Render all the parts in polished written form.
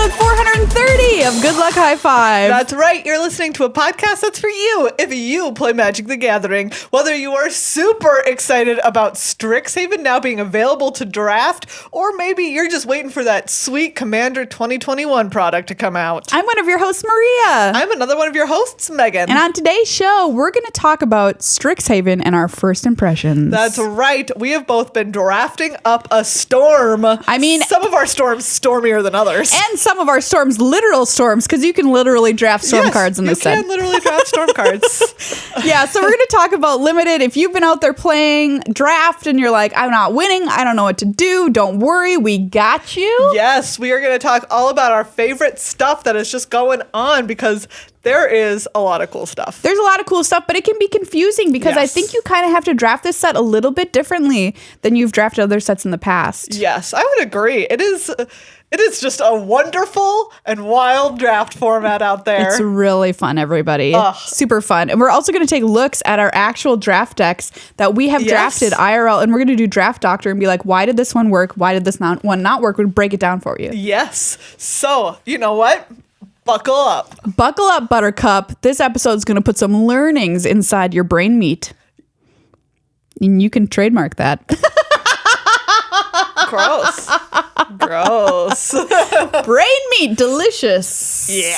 episode 430 of Good Luck High Five. That's right. You're listening to a podcast that's for you if you play Magic the Gathering. Whether you are super excited about Strixhaven now being available to draft, or maybe you're just waiting for that sweet Commander 2021 product to come out. I'm one of your hosts, Maria. I'm another one of your hosts, Megan. And on today's show, we're going to talk about Strixhaven and our first impressions. That's right. We have both been drafting up a storm. I mean, some of our storms stormier than others. And some of our storms, literal storms, because you can literally draft storm cards in this set. You can literally draft storm cards. Yeah, so we're going to talk about limited. If you've been out there playing draft and you're like, I'm not winning, I don't know what to do, don't worry, we got you. Yes, we are going to talk all about our favorite stuff that is just going on, because there is a lot of cool stuff. There's a lot of cool stuff, but it can be confusing because I think you kind of have to draft this set a little bit differently than you've drafted other sets in the past. Yes, I would agree. It is just a wonderful and wild draft format out there. It's really fun, everybody. Super fun. And we're also going to take looks at our actual draft decks that we have drafted IRL, and we're going to do Draft Doctor and be like, why did this one work? Why did this one not work? We'll break it down for you. Yes. So, you know what? Buckle up. Buckle up, Buttercup. This episode is going to put some learnings inside your brain meat. And you can trademark that. Gross. Gross. Brain meat, delicious. Yeah.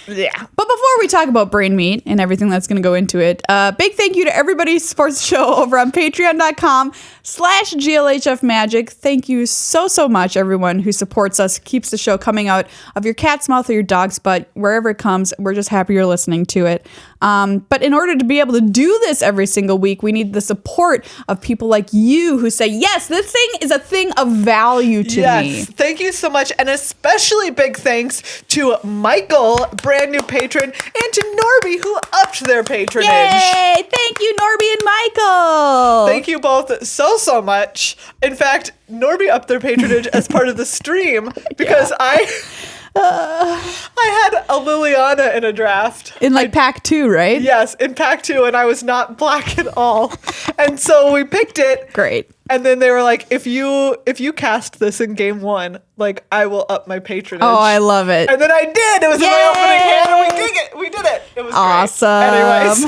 But before we talk about brain meat and everything that's going to go into it, big thank you to everybody who supports the show over on patreon.com/GLHF Magic. Thank you so much, everyone who supports us, keeps the show coming out of your cat's mouth or your dog's butt, wherever it comes. We're just happy you're listening to it. But in order to be able to do this every single week, we need the support of people like you who say, yes, this thing is a thing of value to me. Thank you so much. And especially big thanks to Michael, brand new patron, and to Norby, who upped their patronage. Yay! Thank you, Norby and Michael. Thank you both so much. In fact, Norby upped their patronage as part of the stream because I had a Liliana in a draft. In pack 2, right? Yes, in pack 2, and I was not black at all. And so we picked it. Great. And then they were like, if you cast this in game 1, I will up my patronage. Oh, I love it. And then I did. It was in my opening hand, and we did it. It was awesome. Great. Anyways,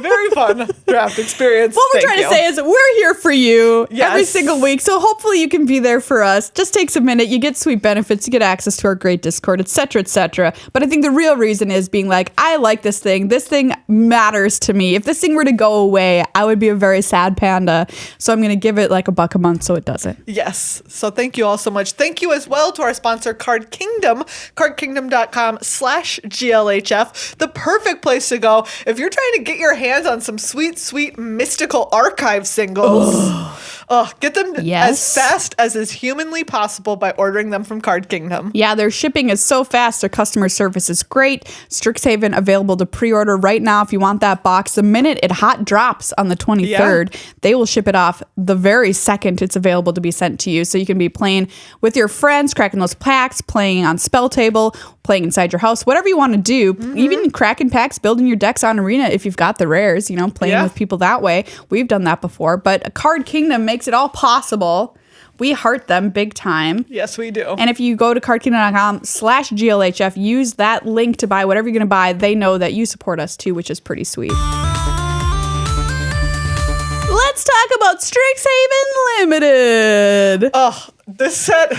very fun draft experience. What we're trying to say is that we're here for you every single week. So hopefully you can be there for us. Just takes a minute. You get sweet benefits. You get access to our great Discord, etc., etc. But I think the real reason is being like, I like this thing. This thing matters to me. If this thing were to go away, I would be a very sad panda. So I'm going to give it $1 a month so it doesn't. Yes. So thank you all so much. Thank you as well to our sponsor, Card Kingdom, cardkingdom.com/GLHF, the perfect place to go if you're trying to get your hands on some sweet mystical archive singles. Get them as fast as is humanly possible by ordering them from Card Kingdom. Yeah, their shipping is so fast. Their customer service is great. Strixhaven available to pre-order right now if you want that box. The minute it hot drops on the 23rd, they will ship it off the very second it's available to be sent to you. So you can be playing with your friends, cracking those packs, playing on spell table, playing inside your house, whatever you want to do. Even cracking packs, building your decks on Arena if you've got the rares, playing with people that way. We've done that before, but Card Kingdom makes it all possible. We heart them big time. Yes, we do. And if you go to cardkingdom.com/GLHF, use that link to buy whatever you're going to buy. They know that you support us too, which is pretty sweet. Let's talk about Strixhaven Limited. Oh, this set,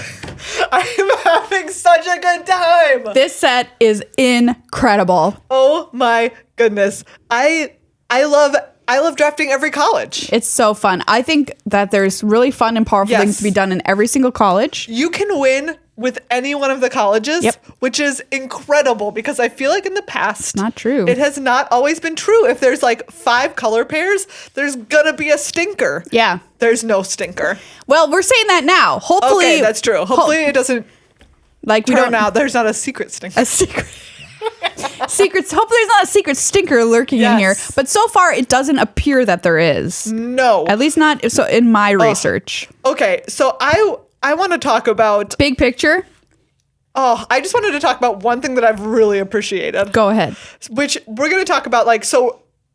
I'm having such a good time. This set is incredible. Oh my goodness. I love drafting every college. It's so fun. I think that there's really fun and powerful things to be done in every single college. You can win with any one of the colleges, which is incredible because I feel like in the past, not true. It has not always been true. If there's 5 color pairs, there's gonna be a stinker. Yeah. There's no stinker. Well, we're saying that now. Hopefully. Okay, that's true. Hopefully it doesn't turn out there's not a secret stinker. A secret. Secrets. Hopefully there's not a secret stinker lurking in here. But so far, it doesn't appear that there is. No. At least not so in my research. Okay, so I want to talk about... Big picture? I just wanted to talk about one thing that I've really appreciated. Go ahead. Which we're going to talk about,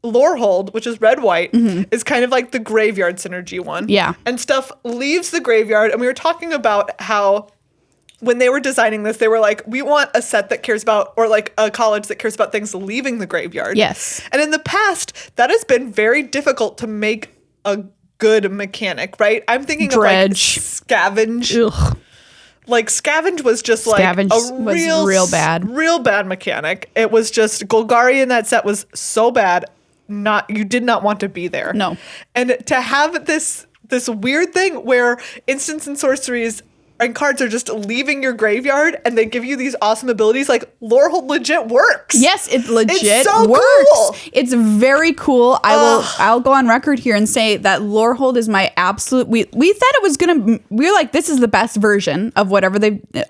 Lorehold, which is red-white, is kind of like the graveyard synergy one. Yeah. And stuff leaves the graveyard, and we were talking about how when they were designing this, they were like, we want a set that cares about, or like a college that cares about things leaving the graveyard. Yes. And in the past, that has been very difficult to make a good mechanic, right? I'm thinking Dredge. of like Scavenge. Ugh. Like Scavenge was just like Scavenge was real bad mechanic. It was just Golgari in that set was so bad. You did not want to be there. No. And to have this weird thing where instants and sorceries and cards are just leaving your graveyard and they give you these awesome abilities, like Lorehold legit works. Yes, it legit it's so works. Cool. It's very cool. I'll go on record here and say that Lorehold is my absolute. We thought it was gonna. We were like, this is the best version of whatever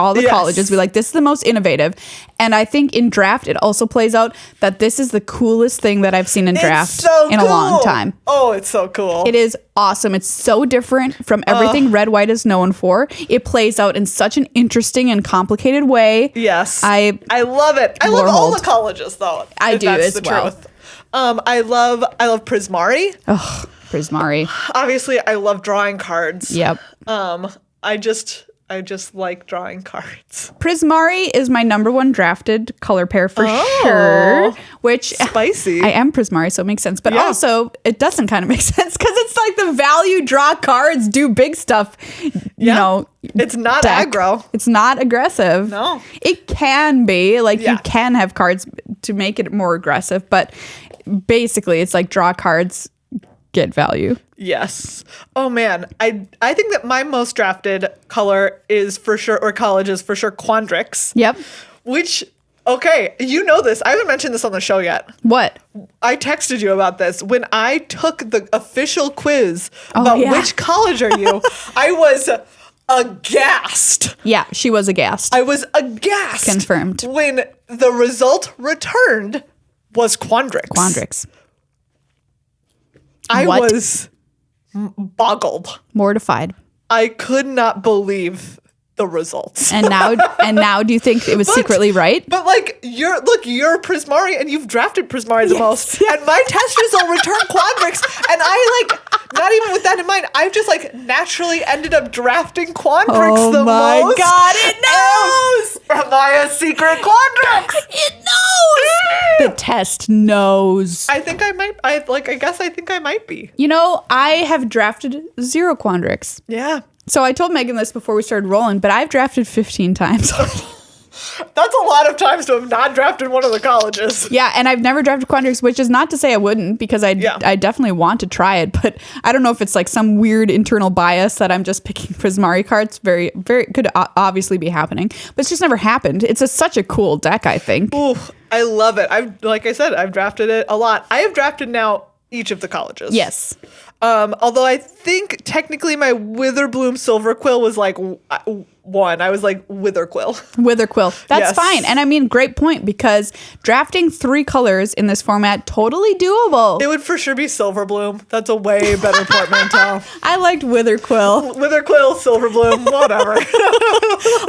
all the colleges. We like, this is the most innovative, and I think in draft it also plays out that this is the coolest thing that I've seen in draft in a long time. Oh, it's so cool. It is awesome. It's so different from everything Red White is known for. It plays out in such an interesting and complicated way. Yes. I love it. I love all the colleges though. I do that's as the well. Truth. I love Prismari. Oh, Prismari. Obviously, I love drawing cards. Yep. I just like drawing cards. Prismari is my number one drafted color pair for sure. Which spicy. I am Prismari, so it makes sense. But also, it doesn't kind of make sense because it's like the value draw cards do big stuff. You know, it's not deck. aggro. It's not aggressive. No, it can be like you can have cards to make it more aggressive, but basically, it's like draw cards, get value. Yes. Oh man, I think that my most drafted color is for sure, or college is for sure, Quandrix. Yep. Which, okay, you know this. I haven't mentioned this on the show yet. What? I texted you about this. When I took the official quiz about which college are you, I was aghast. Yeah, she was aghast. I was aghast. Confirmed. When the result returned was Quandrix. Quandrix. I was boggled. Mortified. I could not believe the results. And now do you think it was secretly right? But like you're Prismari and you've drafted Prismari the most. Yes. And my test result returned Quandrix. And I like, not even with that in mind, I've just like naturally ended up drafting Quandrix the most. Oh my God, it knows! Am I a secret Quandrix? It knows! The test knows. I think I might, I think I might be. You know, I have drafted 0 Quandrix. Yeah. So I told Megan this before we started rolling, but I've drafted 15 times. That's a lot of times to have not drafted one of the colleges. Yeah, and I've never drafted Quandrix, which is not to say I wouldn't, because I definitely want to try it, but I don't know if it's like some weird internal bias that I'm just picking Prismari cards. Very, very could obviously be happening, but it's just never happened. It's such a cool deck, I think. Ooh, I love it. Like I said, I've drafted it a lot. I have drafted now each of the colleges. Yes. Although I think technically my Witherbloom Silverquill was like one. I was like Witherquill. Witherquill. That's fine. And I mean, great point, because drafting 3 colors in this format, totally doable. It would for sure be Silverbloom. That's a way better portmanteau. I liked Witherquill. Witherquill, Silverbloom, whatever.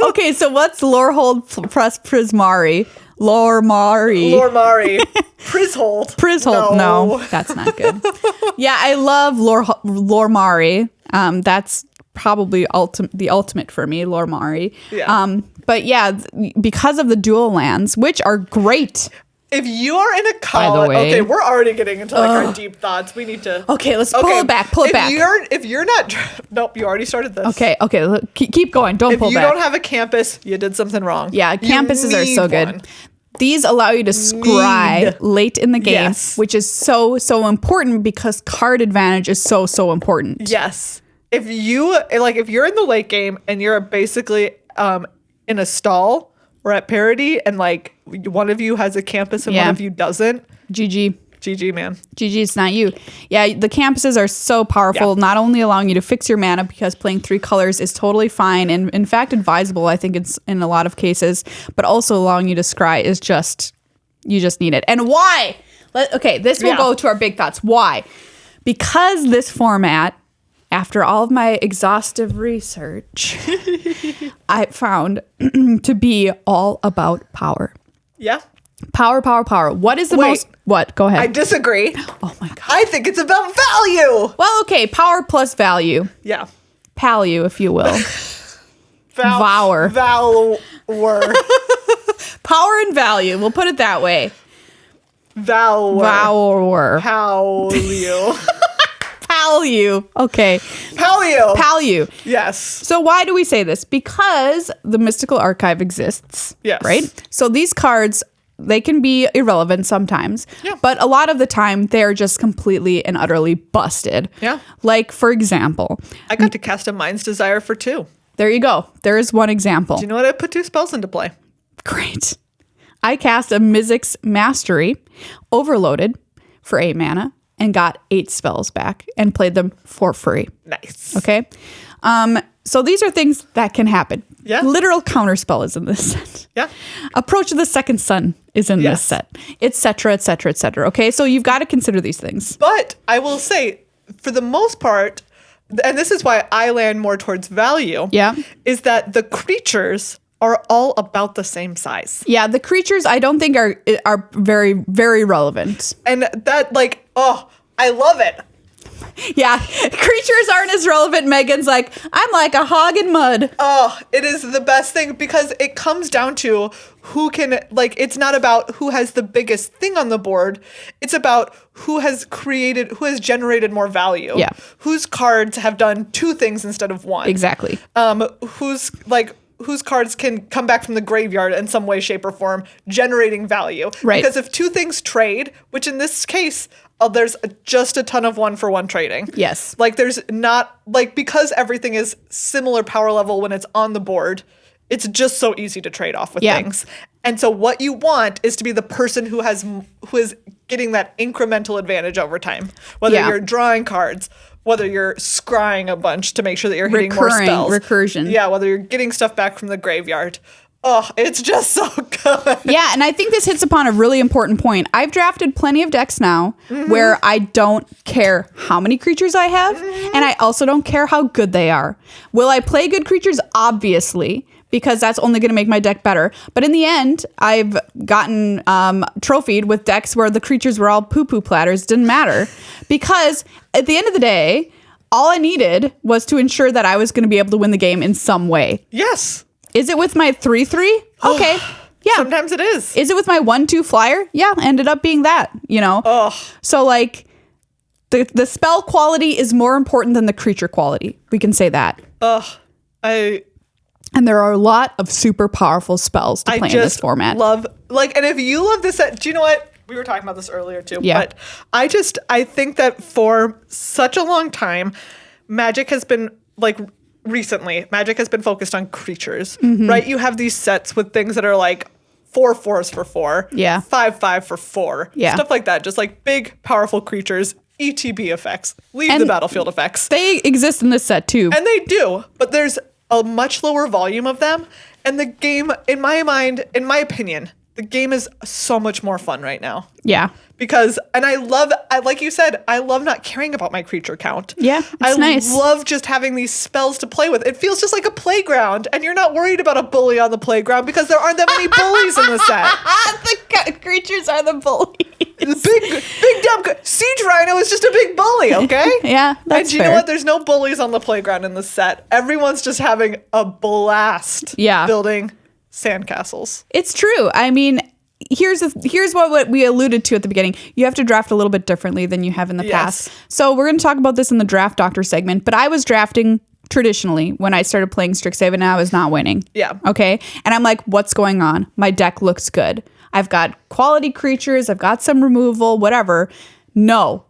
Okay, so what's Lorehold plus Prismari? Lormari. Prishold. No, that's not good. Yeah, I love Lormari. That's probably the ultimate for me, Lormari. Yeah. But yeah, because of the dual lands, which are great. If you are in a college, okay, we're already getting into like our deep thoughts. We need to. Okay, let's pull it back. If you're not, nope, you already started this. Okay, keep going. Don't pull back. If you don't have a campus, you did something wrong. Yeah, campuses are so good. These allow you to scry late in the game, which is so important because card advantage is so important. Yes. If you're in the late game and you're basically in a stall or at parity and like one of you has a campus and one of you doesn't, GG, man. GG, it's not you. Yeah, the campuses are so powerful, not only allowing you to fix your mana because playing 3 colors is totally fine and in fact advisable, I think it's in a lot of cases, but also allowing you to scry is you just need it. And why? This will go to our big thoughts. Why? Because this format, after all of my exhaustive research, I found to be all about power. Yeah. Power. What is the most... What? Go ahead. I disagree. Oh my God. I think it's about value. Well, okay. Power plus value. Yeah. Palue, if you will. Valor. Valor. Power and value. We'll put it that way. Valor. Valor. Value. Value. Okay. Value. Value. Yes. So why do we say this? Because the Mystical Archive exists. Yes. Right? So these cards, they can be irrelevant sometimes. Yeah. But a lot of the time, they're just completely and utterly busted. Yeah. Like, for example, I got to cast a Mind's Desire for 2. there you go. There is one example. Do you know what? I put 2 spells into play. Great. I cast a Mizzix Mastery, overloaded for 8 mana, and got 8 spells back and played them for free. Nice. Okay. So these are things that can happen. Yeah. Literal counterspell is in this set. Yeah. Approach of the Second Sun is in Yes. this set, et cetera, et cetera, et cetera. Okay. So you've got to consider these things. But I will say, for the most part, and this is why I land more towards value, Yeah. is that the creatures are all about the same size. Yeah. The creatures I don't think are very, very relevant. And that, like, oh, I love it. Yeah. Creatures aren't as relevant. Megan's like, I'm like a hog in mud. Oh, it is the best thing because it comes down to who can, like, it's not about who has the biggest thing on the board. It's about who has generated more value. Yeah. Whose cards have done 2 things instead of 1. Exactly. Whose cards can come back from the graveyard in some way, shape, or form, generating value. Right. Because if 2 things trade, which in this case, there's just a ton of 1-for-1 trading. Yes. Like there's not, like, because everything is similar power level when it's on the board, it's just so easy to trade off with things. And so what you want is to be the person who is getting that incremental advantage over time. Whether you're drawing cards, whether you're scrying a bunch to make sure that you're hitting more spells. Recursion. Yeah, whether you're getting stuff back from the graveyard. Oh, it's just so good. Yeah, and I think this hits upon a really important point. I've drafted plenty of decks now where I don't care how many creatures I have, and I also don't care how good they are. Will I play good creatures? Obviously, because that's only going to make my deck better. But in the end, I've gotten trophied with decks where the creatures were all poo-poo platters. Didn't matter. Because at the end of the day, all I needed was to ensure that I was going to be able to win the game in some way. Yes. Is it with my 3/3? Okay. Yeah. Sometimes it is. Is it with my 1/2 flyer? Yeah, ended up being that, you know? Oh. So, like, the spell quality is more important than the creature quality. We can say that. And there are a lot of super powerful spells to play in this format. Love, like, and if you love this set, do you know what? We were talking about this earlier too. Yeah. But I think that for such a long time, Magic has been, like, recently, Magic has been focused on creatures, right? You have these sets with things that are like 4/4s for 4, Yeah. 5/5 for 4, Yeah. stuff like that. Just like big, powerful creatures, ETB effects, leave the battlefield effects. They exist in this set too. And they do, but there's a much lower volume of them. And the game, in my mind, in my opinion, the game is so much more fun right now. Yeah. Because, and like you said, I love not caring about my creature count. Yeah, it's I nice. love just having these spells to play with. It feels just like a playground, and you're not worried about a bully on the playground because there aren't that many bullies in the set. The creatures are the bullies. Big dumb Siege Rhino is just a big bully, okay? Yeah, that's And you know what? There's no bullies on the playground in the set. Everyone's just having a blast building sandcastles. It's true. I mean, here's what we alluded to at the beginning. You have to draft a little bit differently than you have in the past. So we're going to talk about this in the Draft Doctor segment, but I was drafting traditionally when I started playing Strixhaven and I was not winning. Yeah. Okay. And I'm like, what's going on? My deck looks good. I've got quality creatures. I've got some removal, whatever. No.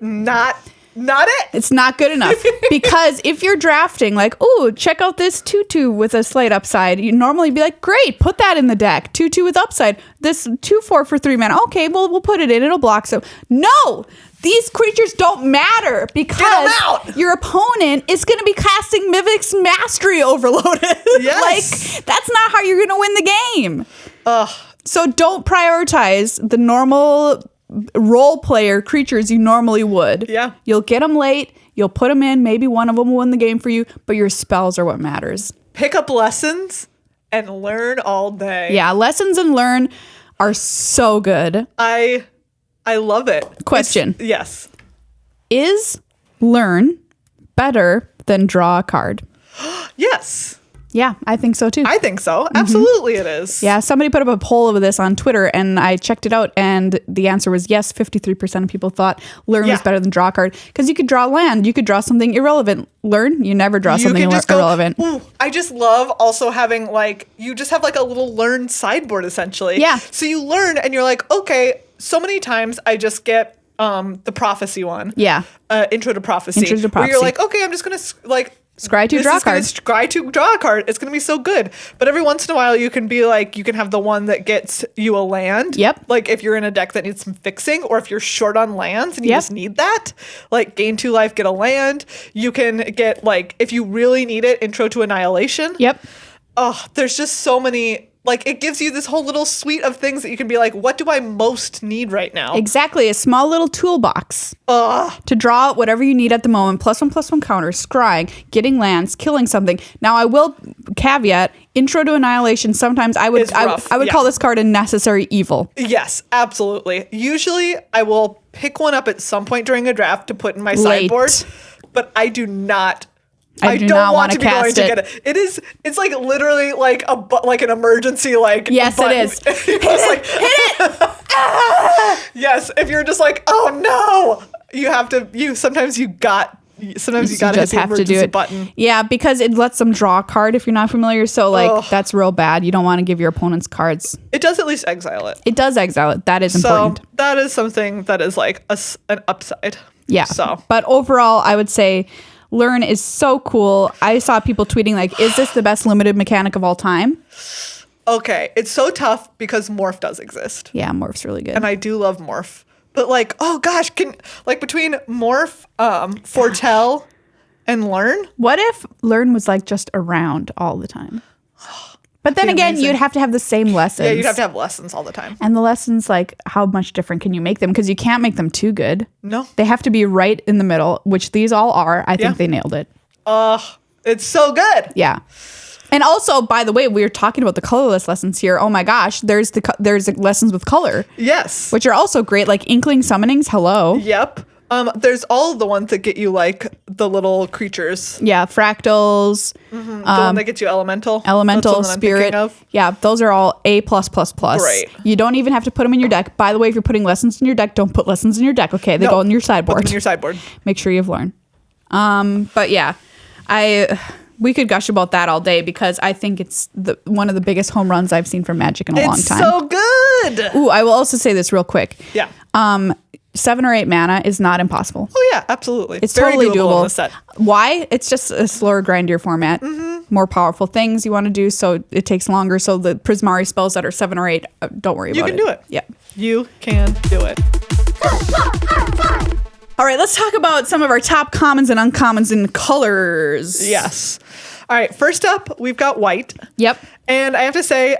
Not it. It's not good enough because if you're drafting like, oh, check out this 2/2 with a slight upside, you normally be like, great, put that in the deck. 2/2 with upside. This 2/4 for 3 mana. Okay, well, we'll put it in. It'll block. So no, these creatures don't matter because your opponent is going to be casting Mivic's Mastery overloaded. Yes. Like, that's not how you're going to win the game. So don't prioritize the normal role player creatures you normally would. Yeah. You'll get them late. You'll put them in. Maybe one of them will win the game for you, but your spells are what matters. Pick up lessons and learn all day. Yeah. Lessons and learn are so good. I love it. Question. Yes. Is learn better than draw a card? Yes. Yeah, I think so too. I think so. Absolutely it is. Yeah, somebody put up a poll of this on Twitter, and I checked it out, and the answer was yes. 53% of people thought Learn was better than Draw a Card, because you could draw land, you could draw something irrelevant. Learn, you never draw something irrelevant. Ooh, I just love also having like, you just have like a little Learn sideboard essentially. Yeah. So you learn, and you're like, okay, so many times I just get the prophecy one. Yeah. Intro to Prophecy. Intro to Where you're Prophecy. like, okay, I'm just going to like, Scry to draw a card. Scry to draw a card. It's going to be so good. But every once in a while, you can be like, you can have the one that gets you a land. Yep. Like if you're in a deck that needs some fixing, or if you're short on lands and you just need that, like gain 2 life, get a land. You can get like, if you really need it, Intro to Annihilation. Yep. Oh, there's just so many. Like, it gives you this whole little suite of things that you can be like, what do I most need right now? Exactly. A small little toolbox to draw out whatever you need at the moment. +1/+1 counters, scrying, getting lands, killing something. Now, I will caveat, Intro to Annihilation, sometimes I would call this card a necessary evil. Yes, absolutely. Usually, I will pick one up at some point during a draft to put in my sideboard, but I do not. I do not want to be going to get it. It's like literally like an emergency like. Yes, button. it is. Hit it. Yes, if you're just like, oh no, you have to. Sometimes you got to hit the emergency button. Yeah, because it lets them draw a card if you're not familiar. So like that's real bad. You don't want to give your opponents cards. It does at least exile it. It does exile it. That is important. So that is something that is like an upside. Yeah. So, but overall, I would say Learn is so cool. I saw people tweeting like, is this the best limited mechanic of all time? Okay. It's so tough because Morph does exist. Yeah, Morph's really good. And I do love Morph. But like, oh gosh, between Morph, Foretell, and Learn? What if Learn was like just around all the time? But then again, amazing. You'd have to have the same lessons. Yeah, you'd have to have lessons all the time. And the lessons, like, how much different can you make them? Because you can't make them too good. No. They have to be right in the middle, which these all are. I think they nailed it. It's so good. Yeah. And also, by the way, we were talking about the colorless lessons here. Oh my gosh, there's the lessons with color. Yes. Which are also great, like Inkling Summonings. Hello. Yep. There's all of the ones that get you like the little creatures. Yeah, fractals. Mm-hmm. The one that gets you elemental. Elemental, spirit. Yeah, those are all A+++. Great. You don't even have to put them in your deck. By the way, if you're putting lessons in your deck, don't put lessons in your deck. Okay, they go in your sideboard. Put them in your sideboard. Make sure you've learned. But yeah, we could gush about that all day because I think it's one of the biggest home runs I've seen from Magic in a long time. It's so good. Ooh, I will also say this real quick. Yeah. 7 or 8 mana is not impossible. Oh yeah, absolutely. It's very totally doable. In the set. Why? It's just a slower, grindier format. Mm-hmm. More powerful things you want to do, so it takes longer. So the Prismari spells that are 7 or 8, don't worry about it. You can do it. Yeah. You can do it. All right, let's talk about some of our top commons and uncommons in colors. Yes. All right, first up, we've got white. Yep. And I have to say,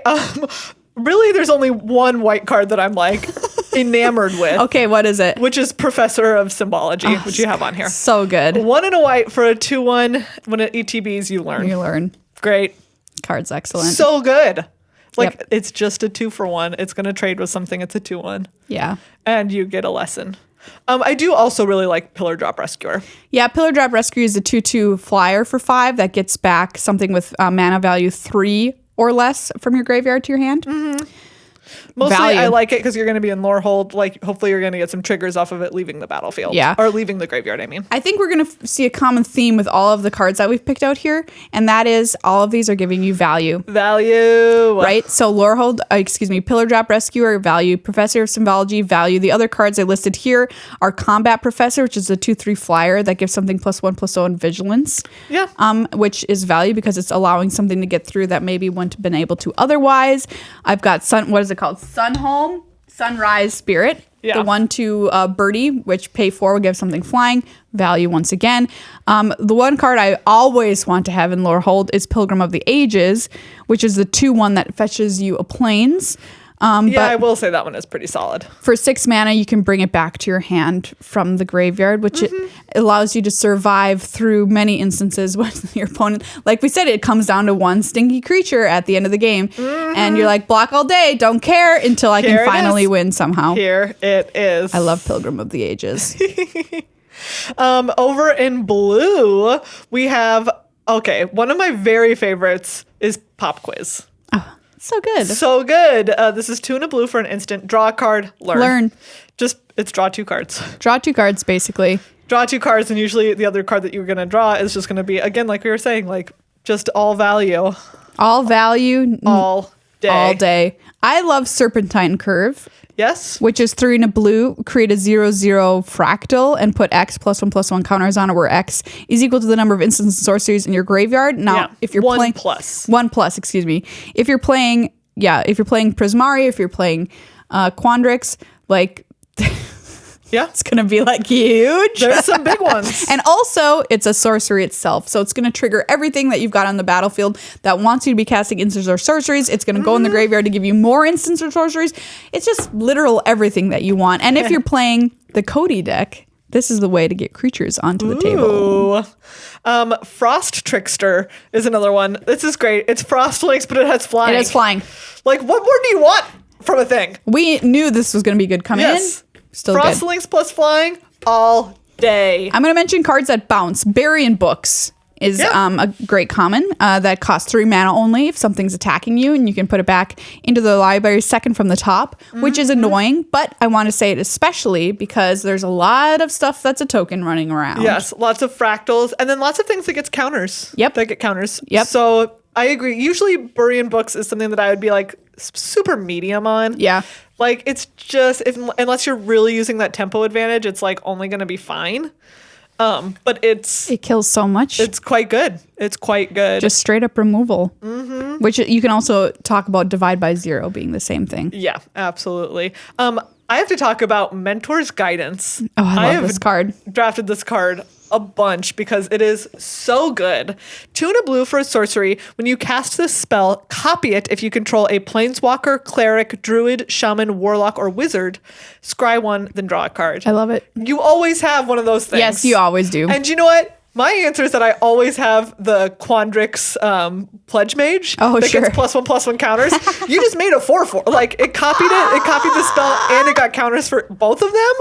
really, there's only one white card that I'm like enamored with. Okay, what is it? Which is Professor of Symbology, which you have on here. So good. 1 and a white for a 2/1. When it ETBs, you learn. You learn. Great. Card's excellent. So good. Like, it's just a 2-for-1. It's going to trade with something. It's a 2/1. Yeah. And you get a lesson. I do also really like Pillar Drop Rescuer. Yeah, Pillar Drop Rescue is a 2/2 flyer for 5 that gets back something with mana value 3 or less from your graveyard to your hand. Mm-hmm. Mostly I like it because you're going to be in Lorehold. Like, hopefully you're going to get some triggers off of it leaving the battlefield. Yeah. Or leaving the graveyard, I mean. I think we're going to see a common theme with all of the cards that we've picked out here, and that is all of these are giving you value. Value. Right? So Lorehold, Pillar Drop Rescuer, value. Professor of Symbology, value. The other cards I listed here are Combat Professor, which is a 2/3 flyer that gives something +1/+0 and Vigilance. Yeah. Which is value because it's allowing something to get through that maybe wouldn't have been able to otherwise. I've got Sunrise Spirit, the 1/2 birdie, which pay 4 will give something flying, value once again. The one card I always want to have in Lorehold is Pilgrim of the Ages, which is the 2/1 that fetches you a plains. But I will say that one is pretty solid. For 6 mana, you can bring it back to your hand from the graveyard, which it allows you to survive through many instances when your opponent, like we said, it comes down to one stinky creature at the end of the game. And you're like, block all day, don't care until I can finally win somehow. Here it is. I love Pilgrim of the Ages. Over in blue, we have Okay, one of my very favorites is Pop Quiz. Oh, so good. So good. This is 2 and a blue for an instant. Draw a card, learn. It's draw 2 cards. Draw 2 cards, basically. Draw 2 cards, and usually the other card that you're going to draw is just going to be, again, like we were saying, like just all value. All value. All day. All day. I love Serpentine Curve. Yes. Which is 3 and a blue. Create a 0/0 fractal and put X +1/+1 counters on it, where X is equal to the number of instants and sorceries in your graveyard. Now, if you're playing 1 plus, excuse me. If you're playing Prismari, if you're playing Quandrix, like. Yeah. It's going to be like huge. There's some big ones. And also, it's a sorcery itself. So it's going to trigger everything that you've got on the battlefield that wants you to be casting instants or sorceries. It's going to go in the graveyard to give you more instants or sorceries. It's just literal everything that you want. And if you're playing the Cody deck, this is the way to get creatures onto the table. Frost Trickster is another one. This is great. It's Frost Links, but it has flying. It is flying. Like, what more do you want from a thing? We knew this was going to be good coming in. Still Frost good. Links plus flying all day. I'm going to mention cards that bounce. Burying Books is a great common that costs 3 mana only if something's attacking you, and you can put it back into the library second from the top, which is annoying, but I want to say it especially because there's a lot of stuff that's a token running around. Yes, lots of fractals, and then lots of things that gets counters. Yep. That get counters. Yep. So I agree. Usually Burying Books is something that I would be like super medium on. Yeah. Like, it's just, unless you're really using that tempo advantage, it's like only going to be fine. But it kills so much. It's quite good. It's quite good. Just straight up removal. Which you can also talk about Divide by 0 being the same thing. Yeah, absolutely. I have to talk about Mentor's Guidance. Oh, I love this card. Drafted this card a bunch because it is so good. 2 and a blue for a sorcery. When you cast this spell, copy it if you control a planeswalker, cleric, druid, shaman, warlock, or wizard. Scry 1, then draw a card. I love it. You always have one of those things. Yes, you always do. And you know what? My answer is that I always have the Quandrix Pledge Mage that gets +1/+1 counters. You just made a 4/4. Like, it copied the spell, and it got counters for both of them.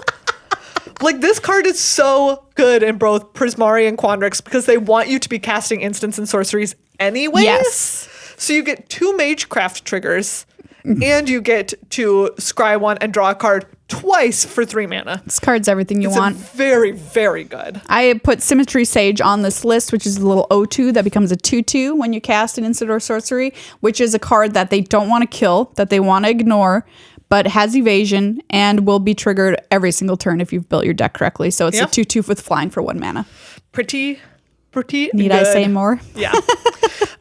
Like, this card is so good in both Prismari and Quandrix because they want you to be casting instants and sorceries anyways. Yes. So you get 2 Magecraft triggers, and you get to scry 1 and draw a card twice for 3 mana. This card's everything you want. Very, very good. I put Symmetry Sage on this list, which is a little O2 that becomes a 2/2 when you cast an instant or sorcery, which is a card that they don't want to kill, that they want to ignore, but has evasion and will be triggered every single turn if you've built your deck correctly. So it's a 2/2 with flying for 1 mana. Pretty Need good. I say more? Yeah.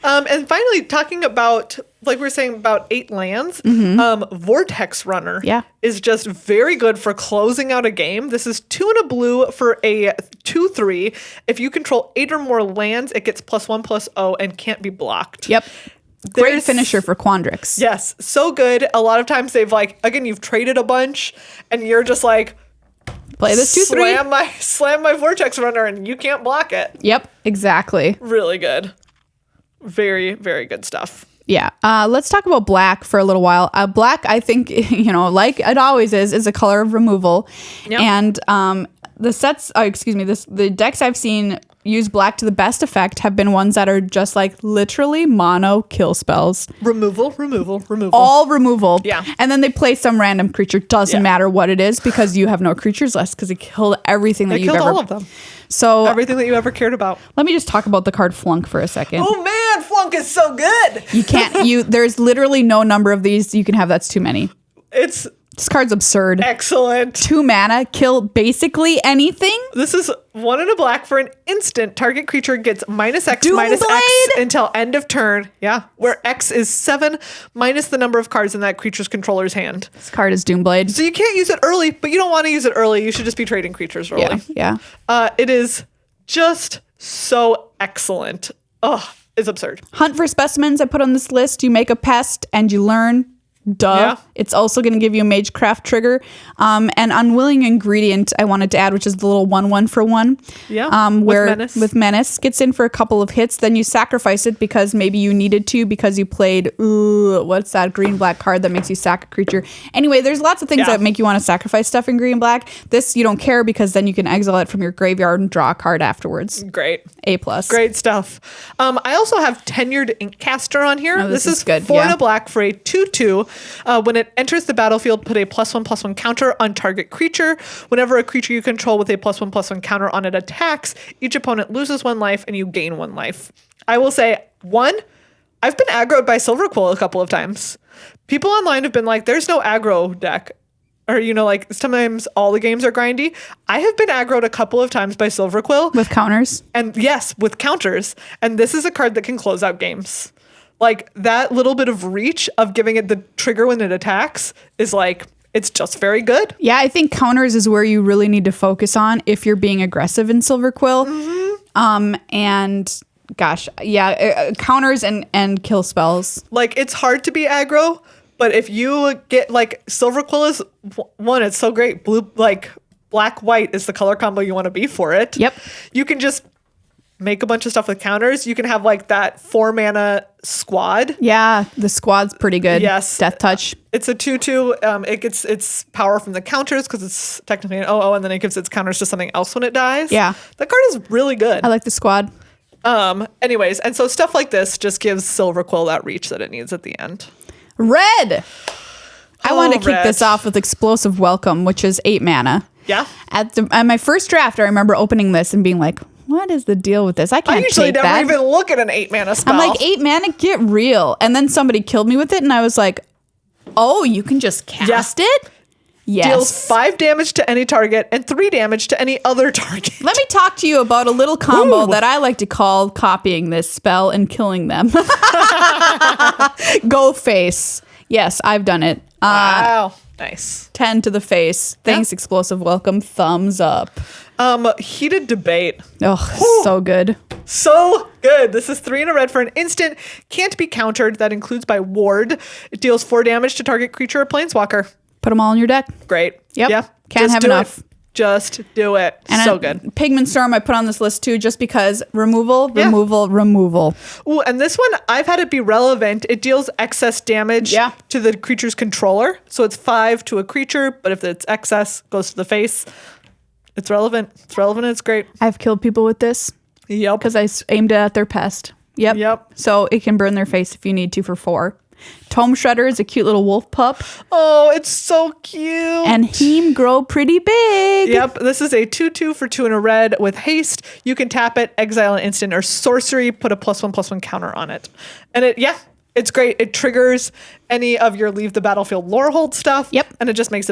And finally, talking about, like we were saying, about 8 lands, Vortex Runner is just very good for closing out a game. This is 2 and a blue for a 2/3. If you control 8 or more lands, it gets +1/+0 and can't be blocked. Yep. Great finisher for Quandrix. Yes, so good. A lot of times they've you've traded a bunch and you're just like, play this 2/3. Slam my Vortex Runner and you can't block it. Yep, exactly. Really good. Very, very good stuff. Yeah. Let's talk about black for a little while. Black, I think, like it always is a color of removal. Yep. And the decks I've seen use black to the best effect have been ones that are just like literally mono kill spells. Removal. All removal. Yeah. And then they play some random creature. Doesn't matter what it is because you have no creatures left because it killed everything that you've ever. All of them. So everything that you ever cared about. Let me just talk about the card Flunk for a second. Oh man, Flunk is so good. You can't. There's literally no number of these you can have. That's too many. This card's absurd. Excellent. 2 mana, kill basically anything. This is 1 and a black for an instant. Target creature gets -X Doomblade? -X until end of turn. Yeah. Where X is 7 minus the number of cards in that creature's controller's hand. This card is Doomblade. So you can't use it early, but you don't want to use it early. You should just be trading creatures early. Yeah. It is just so excellent. Oh, it's absurd. Hunt for specimens I put on this list. You make a pest and you learn. Duh. Yeah. It's also going to give you a Magecraft trigger. An unwilling ingredient I wanted to add, which is the little 1/1 for 1. Yeah. With Menace gets in for a couple of hits, then you sacrifice it because maybe you needed to because you played what's that green-black card that makes you sack a creature. Anyway, there's lots of things that make you want to sacrifice stuff in green-black. This you don't care because then you can exile it from your graveyard and draw a card afterwards. Great. A+. Great stuff. I also have Tenured Inkcaster on here. Oh, this is good. 4 and a black for a 2/2. When it enters the battlefield, put a +1/+1 counter on target creature. Whenever a creature you control with a +1/+1 counter on it attacks, each opponent loses 1 life and you gain 1 life. I will say, I've been aggroed by Silverquill a couple of times. People online have been like, there's no aggro deck. Or, like sometimes all the games are grindy. I have been aggroed a couple of times by Silverquill. With counters? And yes, with counters. And this is a card that can close out games. Like that little bit of reach of giving it the trigger when it attacks is like, it's just very good. Yeah, I think counters is where you really need to focus on if you're being aggressive in Silverquill. And gosh, counters and kill spells. Like it's hard to be aggro, but if you get like Silverquill is one, it's so great. Black white is the color combo you want to be for it. Yep. You can just make a bunch of stuff with counters. You can have like that 4-mana squad. Yeah, the squad's pretty good. Yes. Death Touch. It's a 2/2. It gets its power from the counters because it's technically an 0/0, and then it gives its counters to something else when it dies. Yeah. That card is really good. I like the squad. Anyways, and so stuff like this just gives Silverquill that reach that it needs at the end. Red. I wanted to kick Red. this off with Explosive Welcome, which is 8 mana. Yeah. At my first draft, I remember opening this and being like, what is the deal with this? I can't usually take never that. even look at an 8-mana spell. I'm like, 8 mana, get real. And then somebody killed me with it, and I was like, oh, you can just cast it? Yes. Deals 5 damage to any target and 3 damage to any other target. Let me talk to you about a little combo that I like to call copying this spell and killing them. Go face. Yes, I've done it. Wow. Nice. 10 to the face. Thanks, Explosive Welcome. Thumbs up. Heated Debate. Oh, so good. So good. This is 3 and a red for an instant. Can't be countered. That includes by ward. It deals 4 damage to target creature or planeswalker. Put them all in your deck. Great. Yep. Yeah. Can't Just have do enough. It. Just do it. And so good. Pigment Storm I put on this list too, just because removal. Ooh, and this one, I've had it be relevant. It deals excess damage to the creature's controller. So it's 5 to a creature, but if it's excess, goes to the face. It's relevant. It's relevant and it's great. I've killed people with this. Yep. Because I aimed it at their pest. Yep. So it can burn their face if you need to for 4. Tome Shredder is a cute little wolf pup. Oh, it's so cute. And him grow pretty big. Yep. This is a 2/2 for 2 and a red with haste. You can tap it, exile an instant or sorcery, put a +1/+1 counter on it. And it's great. It triggers any of your leave the battlefield lore hold stuff. Yep. And it just makes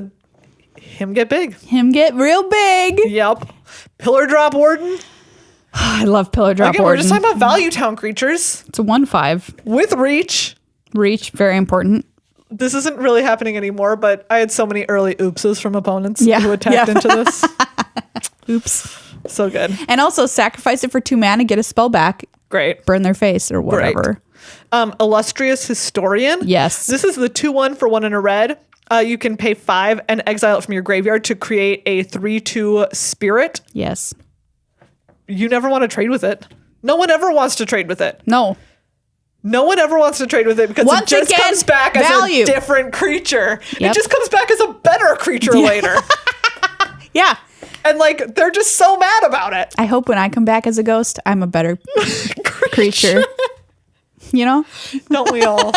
him get big. Him get real big. Yep. Pillar Drop Warden. I love Pillar Drop Again, Warden. we're just talking about value town creatures. It's a 1/5. With reach. Reach, very important. This isn't really happening anymore, but I had so many early oopses from opponents who attacked into this. Oops. So good. And also sacrifice it for 2 mana, get a spell back. Great. Burn their face or whatever. Illustrious Historian. Yes. This is the 2/1 for 1 and a red. You can pay 5 and exile it from your graveyard to create a 3/2 spirit. Yes. You never want to trade with it. No one ever wants to trade with it. No one ever wants to trade with it because it just comes back as a different creature. Yep. It just comes back as a better creature later. Yeah. And like, they're just so mad about it. I hope when I come back as a ghost, I'm a better creature. You know? Don't we all?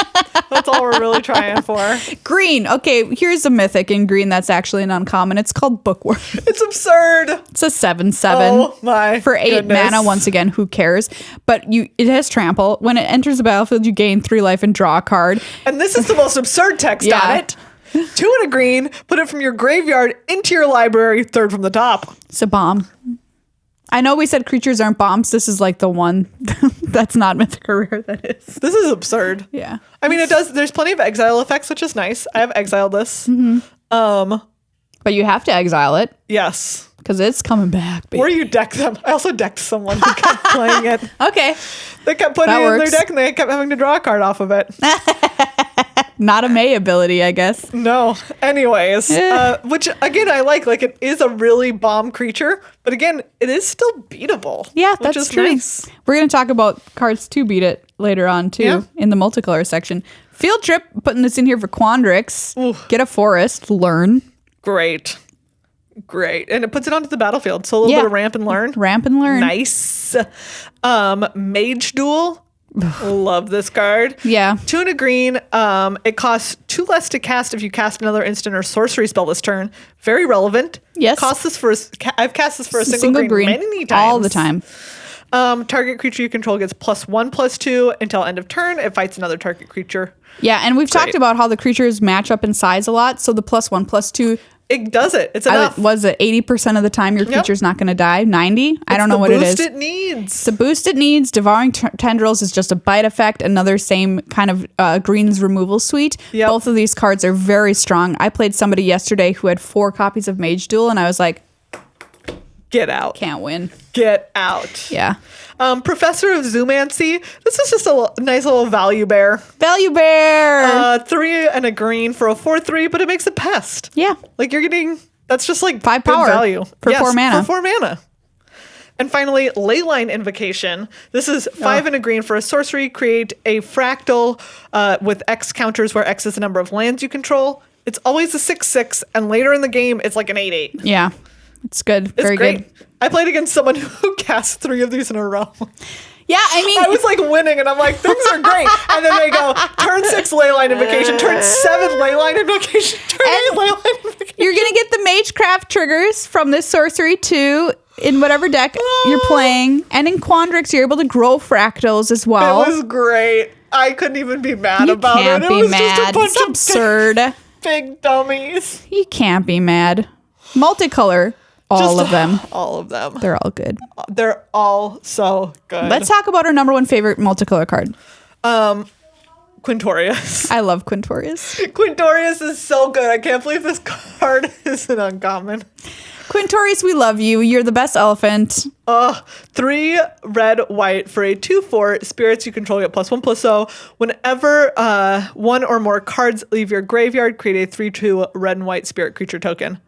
That's all we're really trying for. Green. Okay, here's a mythic in green that's actually an uncommon. It's called Bookworm. It's absurd. It's a 7/7. Oh my For 8 goodness. mana, once again, who cares? But it has trample. When it enters the battlefield, you gain 3 life and draw a card. And this is the most absurd text on it. 2 and a green, put it from your graveyard into your library, 3rd from the top. It's a bomb. I know we said creatures aren't bombs. This is like the one that's not mythic or rare that is. This is absurd. Yeah. I mean, there's plenty of exile effects, which is nice. I have exiled this. Mm-hmm. But you have to exile it. Yes. Because it's coming back. Baby. Or you deck them. I also decked someone who kept playing it. Okay. They kept putting it in their deck and they kept having to draw a card off of it. Not a May ability, I guess. No. Anyways, which again I like. Like it is a really bomb creature, but again, it is still beatable. Yeah, which that's is true. nice. We're going to talk about cards to beat it later on too in the multicolor section. Field Trip, putting this in here for Quandrix. Ooh. Get a forest, learn. Great. And it puts it onto the battlefield. So a little bit of ramp and learn. Ramp and learn. Nice. Mage Duel. Love this card. Yeah. 2 and a green. It costs 2 less to cast if you cast another instant or sorcery spell this turn. Very relevant. Yes. Cost this for I've cast this for a single green many times. All the time. Target creature you control gets +1/+2 until end of turn. It fights another target creature. Yeah, and we've talked about how the creatures match up in size a lot. So the +1/+2. It does it. It's enough. Was it 80% of the time your creature's not going to die? 90? I don't know what it is. It's the boost it needs. It's the boost it needs. Devouring Tendrils is just a bite effect. Another same kind of greens removal suite. Yep. Both of these cards are very strong. I played somebody yesterday who had 4 copies of Mage Duel, and I was like, get out. Can't win. Get out. Yeah. Professor of Zoomancy. This is just a nice little value bear. Value bear. 3 and a green for a 4/3, but it makes a pest. Yeah. Like you're getting, that's just like 5 good power value. for 4 mana. For 4 mana. And finally, Leyline Invocation. This is 5 and a green for a sorcery. Create a fractal with X counters where X is the number of lands you control. It's always a 6/6, and later in the game, it's like an 8/8. Yeah. It's good. It's Very great. good. I played against someone who cast 3 of these in a row. Yeah, I mean, I was like winning, and I'm like, things are great. And then they go, turn 6 Leyline Invocation, turn 7 Leyline Invocation, turn 8 Leyline Invocation. you're going to get the Magecraft triggers from this sorcery too in whatever deck you're playing. And in Quandrix, you're able to grow fractals as well. It was great. I couldn't even be mad You about can't it. be It was mad. just a bunch It's of absurd. big dummies. You can't be mad. Multicolor, all of them. All of them. They're all good. They're all so good. Let's talk about our number 1 favorite multicolor card. Quintorius. I love Quintorius. Quintorius is so good. I can't believe this card is an uncommon. Quintorius, we love you. You're the best elephant. 3 red, white for a 2/4. Spirits you control get +1/+0. Whenever 1 or more cards leave your graveyard, create a 3/2 red and white spirit creature token.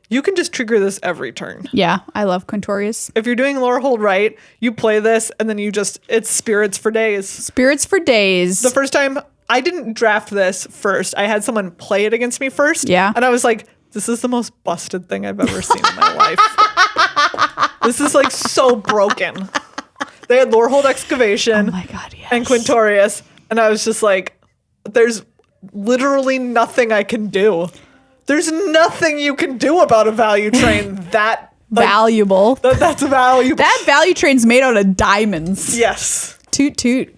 You can just trigger this every turn. Yeah, I love Quintorius. If you're doing lore hold right, you play this and then it's spirits for days. Spirits for days. The first time I didn't draft this first. I had someone play it against me first. Yeah. And I was like, this is the most busted thing I've ever seen in my life. This is like so broken. They had Lorehold Excavation. Oh my God, yes. And Quintorius. And I was just like, there's literally nothing I can do. There's nothing you can do about a value train that valuable. That's valuable. That value train's made out of diamonds. Yes. Toot toot.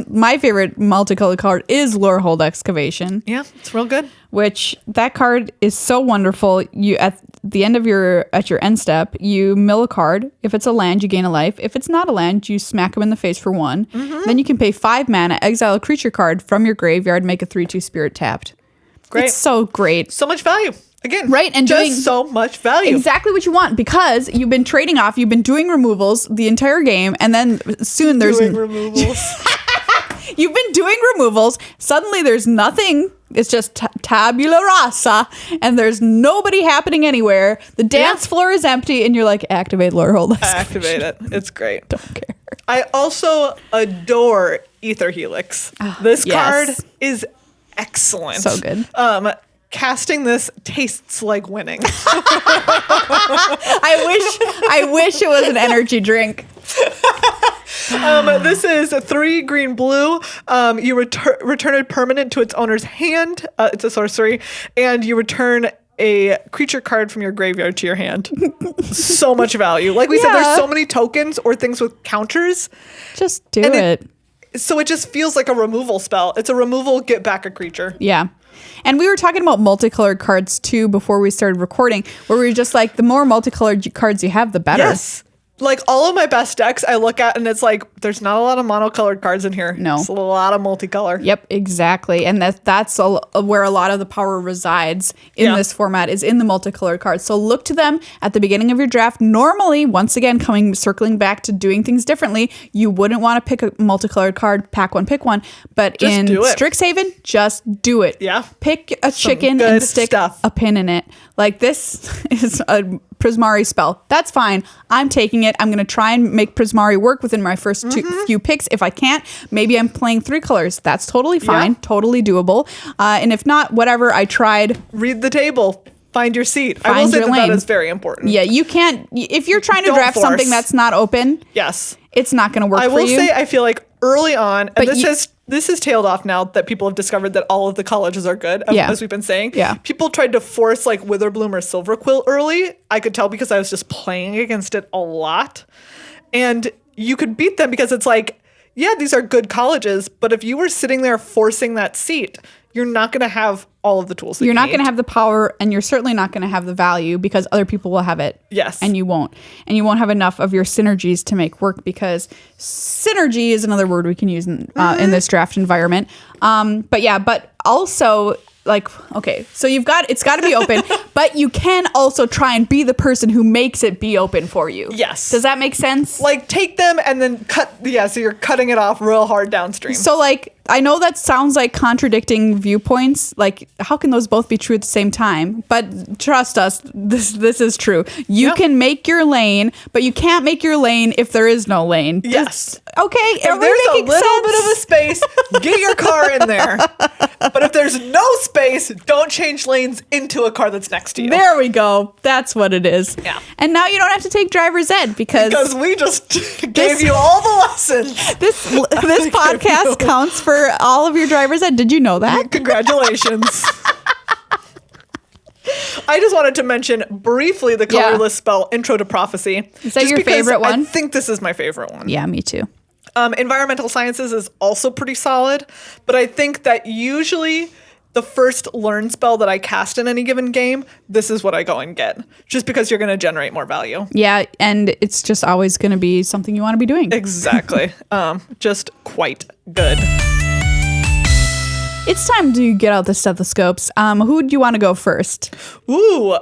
My favorite multicolored card is Lorehold Excavation. Yeah, it's real good. Which that card is so wonderful. You at the end of your end step, you mill a card. If it's a land, you gain a life. If it's not a land, you smack them in the face for 1. Mm-hmm. Then you can pay 5 mana, exile a creature card from your graveyard, make a 3/2 spirit tapped. Great. It's so great. So much value. Again, right? And just doing so much value. Exactly what you want, because you've been trading off, you've been doing removals the entire game, and then soon there's doing removals. You've been doing removals. Suddenly there's nothing. It's just tabula rasa, and there's nobody happening anywhere. The dance floor is empty, and you're like, activate Lorehold. Activate it. It's great. Don't care. I also adore Ether Helix. This card is excellent. So good. Casting this tastes like winning. I wish it was an energy drink. This is a 3 green blue. You return a permanent to its owner's hand. It's a sorcery, and you return a creature card from your graveyard to your hand. So much value. Like we said, there's so many tokens or things with counters. Just do it. So it just feels like a removal spell. It's a removal, get back a creature. Yeah. And we were talking about multicolored cards too before we started recording, where we were just like, the more multicolored cards you have, the better. Yes. like all of my best decks I look at and it's like there's not a lot of monocolored cards in here. No. It's a lot of multicolor. Yep, exactly. And that's where a lot of the power resides in this format, is in the multicolored cards. So look to them at the beginning of your draft. Normally, once again, circling back to doing things differently, you wouldn't want to pick a multicolored card, pack one, pick one. But Just in do it. Strixhaven, just do it. Yeah. Pick a chicken good and stick stuff. a pin in it. Like, this is a Prismari spell. That's fine. I'm taking it. I'm going to try and make Prismari work within my first few picks. If I can't, maybe I'm playing 3 colors. That's totally fine. Totally doable. And if not, whatever, I tried. Read the table. Find your seat. I will Find say your that lane. is very important. Yeah, you can't. If you're trying to Don't draft force. something that's not open, Yes. it's not going to work I for will you. say I feel like early on, and But this has tailed off now that people have discovered that all of the colleges are good, as we've been saying. Yeah. People tried to force like Witherbloom or Silverquill early. I could tell because I was just playing against it a lot. And you could beat them because it's like, yeah, these are good colleges, but if you were sitting there forcing that seat, you're not going to have all of the tools that You're you not need. going to have the power, and you're certainly not going to have the value because other people will have it. Yes. And you won't. And you won't have enough of your synergies to make work, because synergy is another word we can use in this draft environment. But also, like, okay, so it's got to be open, but you can also try and be the person who makes it be open for you. Yes. Does that make sense? Like, take them and then cut. Yeah, so you're cutting it off real hard downstream. So, like, I know that sounds like contradicting viewpoints. Like, how can those both be true at the same time? But trust us, this is true. You can make your lane, but you can't make your lane if there is no lane. Yes. Okay. If there's a little bit of a space, get your car in there. But if there's no space, don't change lanes into a car that's next to you. There we go. That's what it is. Yeah. And now you don't have to take driver's ed because we just gave you all the lessons. this podcast counts for all of your driver's ed. Did you know that? Congratulations. I just wanted to mention briefly the colorless spell Intro to Prophecy. Is that your favorite one? I think this is my favorite one. Yeah, me too. Environmental Sciences is also pretty solid, but I think that usually the first learn spell that I cast in any given game, this is what I go and get, just because you're going to generate more value. Yeah, and it's just always going to be something you want to be doing. Exactly. Just quite good. It's time to get out the stethoscopes. Who do you want to go first? Ooh,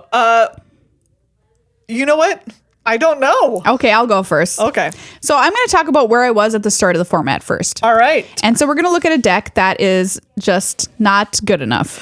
you know what? I don't know. Okay, I'll go first. Okay. So I'm going to talk about where I was at the start of the format first. All right. And so we're going to look at a deck that is just not good enough.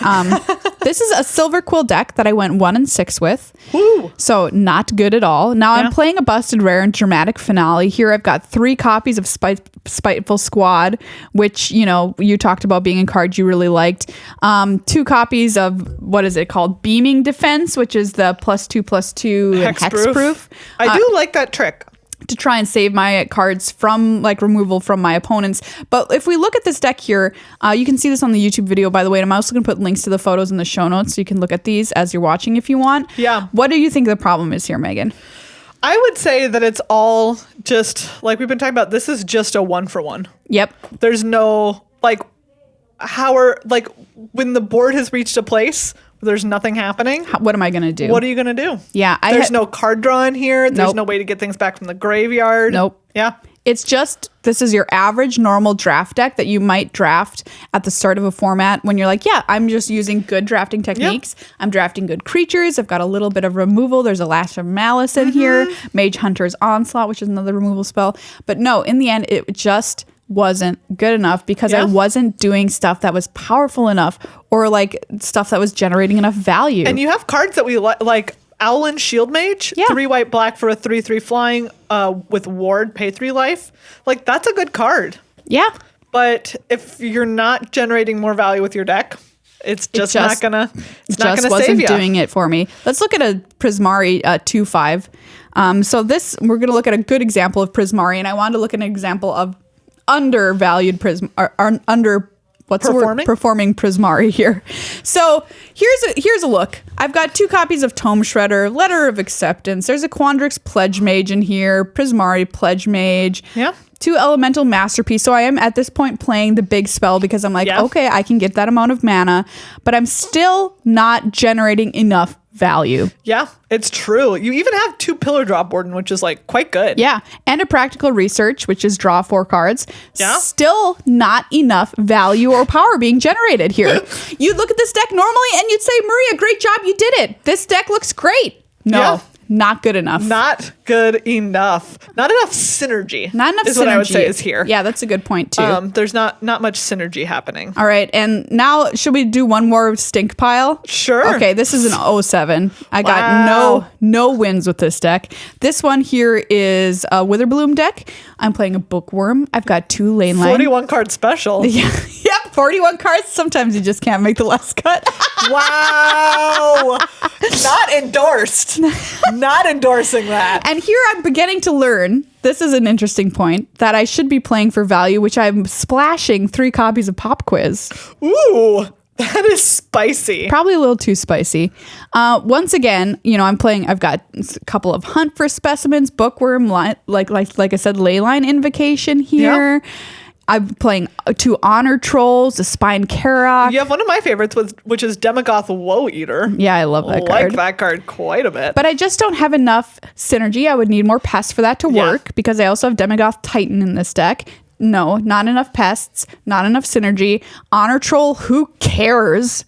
This is a Silver Quill deck that I went 1-6 with. Woo. So not good at all. Now I'm playing a Busted Rare and Dramatic Finale. Here I've got 3 copies of Spiteful Squad, which, you talked about being a card you really liked. 2 copies of, what is it called? Beaming Defense, which is the +2/+2 hexproof. I do like that trick. To try and save my cards from removal from my opponents. But if we look at this deck here, you can see this on the YouTube video, by the way, and I'm also going to put links to the photos in the show notes so you can look at these as you're watching if you want. Yeah. What do you think the problem is here, Megan? I would say that it's all just, like we've been talking about, this is just a 1-for-1. Yep. There's no, when the board has reached a place where there's nothing happening. What am I going to do? What are you going to do? Yeah. There's no card draw in here. There's Nope. no way to get things back from the graveyard. Nope. Yeah. It's just, this is your average normal draft deck that you might draft at the start of a format when you're like, yeah, I'm just using good drafting techniques. Yep. I'm drafting good creatures. I've got a little bit of removal. There's a Lash of Malice in here. Mage Hunter's Onslaught, which is another removal spell. But no, in the end, it just wasn't good enough because I wasn't doing stuff that was powerful enough or stuff that was generating enough value. And you have cards that we like Owlin Shield Mage, 3 white black for a 3/3 flying with Ward, pay 3 life. That's a good card. Yeah. But if you're not generating more value with your deck, it's not gonna save you. Wasn't doing it for me. Let's look at a Prismari 2/5. So we're gonna look at a good example of Prismari, and I wanted to look at an example of undervalued performing Prismari here. So here's a look. I've got 2 copies of Tome Shredder, Letter of Acceptance. There's a Quandrix Pledge Mage in here, Prismari Pledge Mage. Yeah. 2 Elemental Masterpiece. So I am at this point playing the big spell because I'm like, okay, I can get that amount of mana, but I'm still not generating enough value. Yeah, it's true. You even have 2 Pillar Drop Warden, which is like quite good. Yeah. And a Practical Research, which is draw 4 cards. Yeah. Still not enough value or power being generated here. You'd look at this deck normally and you'd say, Maria, great job. You did it. This deck looks great. No. Yeah. Not good enough. Not good enough. Not enough synergy. Not enough is synergy. what I would say is here. Yeah, that's a good point too. There's not much synergy happening. All right, and now should we do one more stink pile? Sure. Okay, this is an 07. I got Wow. no wins with this deck. This one here is a Witherbloom deck. I'm playing a Bookworm. I've got 2 lane line. 41 card special. Yeah, yep, 41 cards. Sometimes you just can't make the last cut. Wow. Not endorsed. Not endorsing that. And here I'm beginning to learn, this is an interesting point, that I should be playing for value, which I'm splashing 3 copies of Pop Quiz. Ooh, that is spicy. Probably a little too spicy. Once again, I've got a couple of Hunt for Specimens, Bookworm, like I said, Leyline Invocation here. Yeah. I'm playing 2 Honor Trolls, a Spine Karok. You have one of my favorites, which is Demogoth Woe Eater. Yeah, I love that I card. like that card quite a bit. But I just don't have enough synergy. I would need more pests for that to work because I also have Demogoth Titan in this deck. No, not enough pests, not enough synergy. Honor Troll, who cares?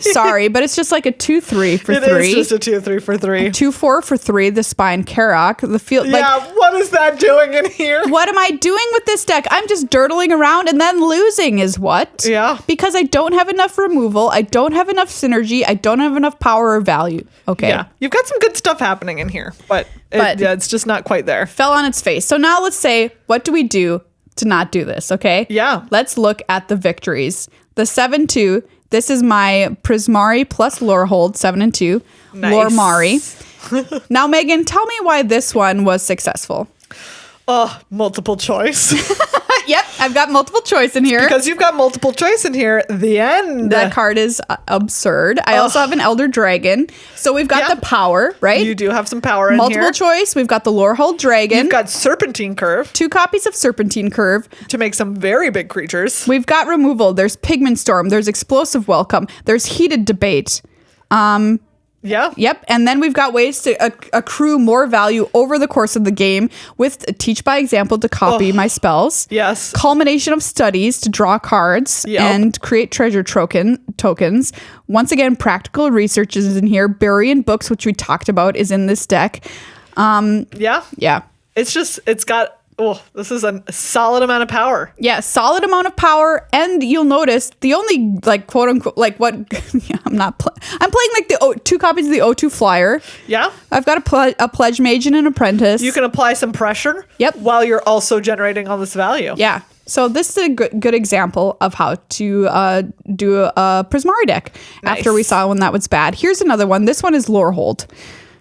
Sorry, but it's just like a 2/3 for 3. It is just a 2/3 for 3. 2/4 for 3, the Spine Karok. The field, What is that doing in here? what am I doing with this deck? I'm just dirtling around and then losing is what? Yeah. Because I don't have enough removal. I don't have enough synergy. I don't have enough power or value. Okay. Yeah. You've got some good stuff happening in here, but it's just not quite there. Fell on its face. So now let's say, what do we do to not do this? Okay. Yeah. Let's look at the victories. The 7/2. This is my Prismari plus Lorehold, 7 and 2. Nice. Loremari. Now, Megan, tell me why this one was successful. Oh, multiple choice. Yep, I've got multiple choice in here. Because you've got multiple choice in here. The end. That card is absurd. I also have an Elder Dragon. So we've got the power, right? You do have some power in Multiple here. choice. We've got the Lorehold Dragon. You've got Serpentine Curve 2 copies of Serpentine Curve. to make some very big creatures. We've got removal. There's Pigment Storm. There's Explosive Welcome. There's Heated Debate. Yeah. Yep. And then we've got ways to accrue more value over the course of the game with Teach by Example to copy my spells. Yes. Culmination of Studies to draw cards and create treasure tokens. Once again, Practical Research is in here. Bury in Books, which we talked about, is in this deck. Yeah. Yeah. It's got, this is a solid amount of power. Yeah, solid amount of power, and you'll notice the only quote unquote what I'm playing like the 2 copies of the O2 Flyer. Yeah. I've got a Pledge Mage and an Apprentice. You can apply some pressure. Yep. While you're also generating all this value. Yeah. So this is a good example of how to do a Prismari deck. Nice. After we saw one that was bad. Here's another one. This one is Lorehold.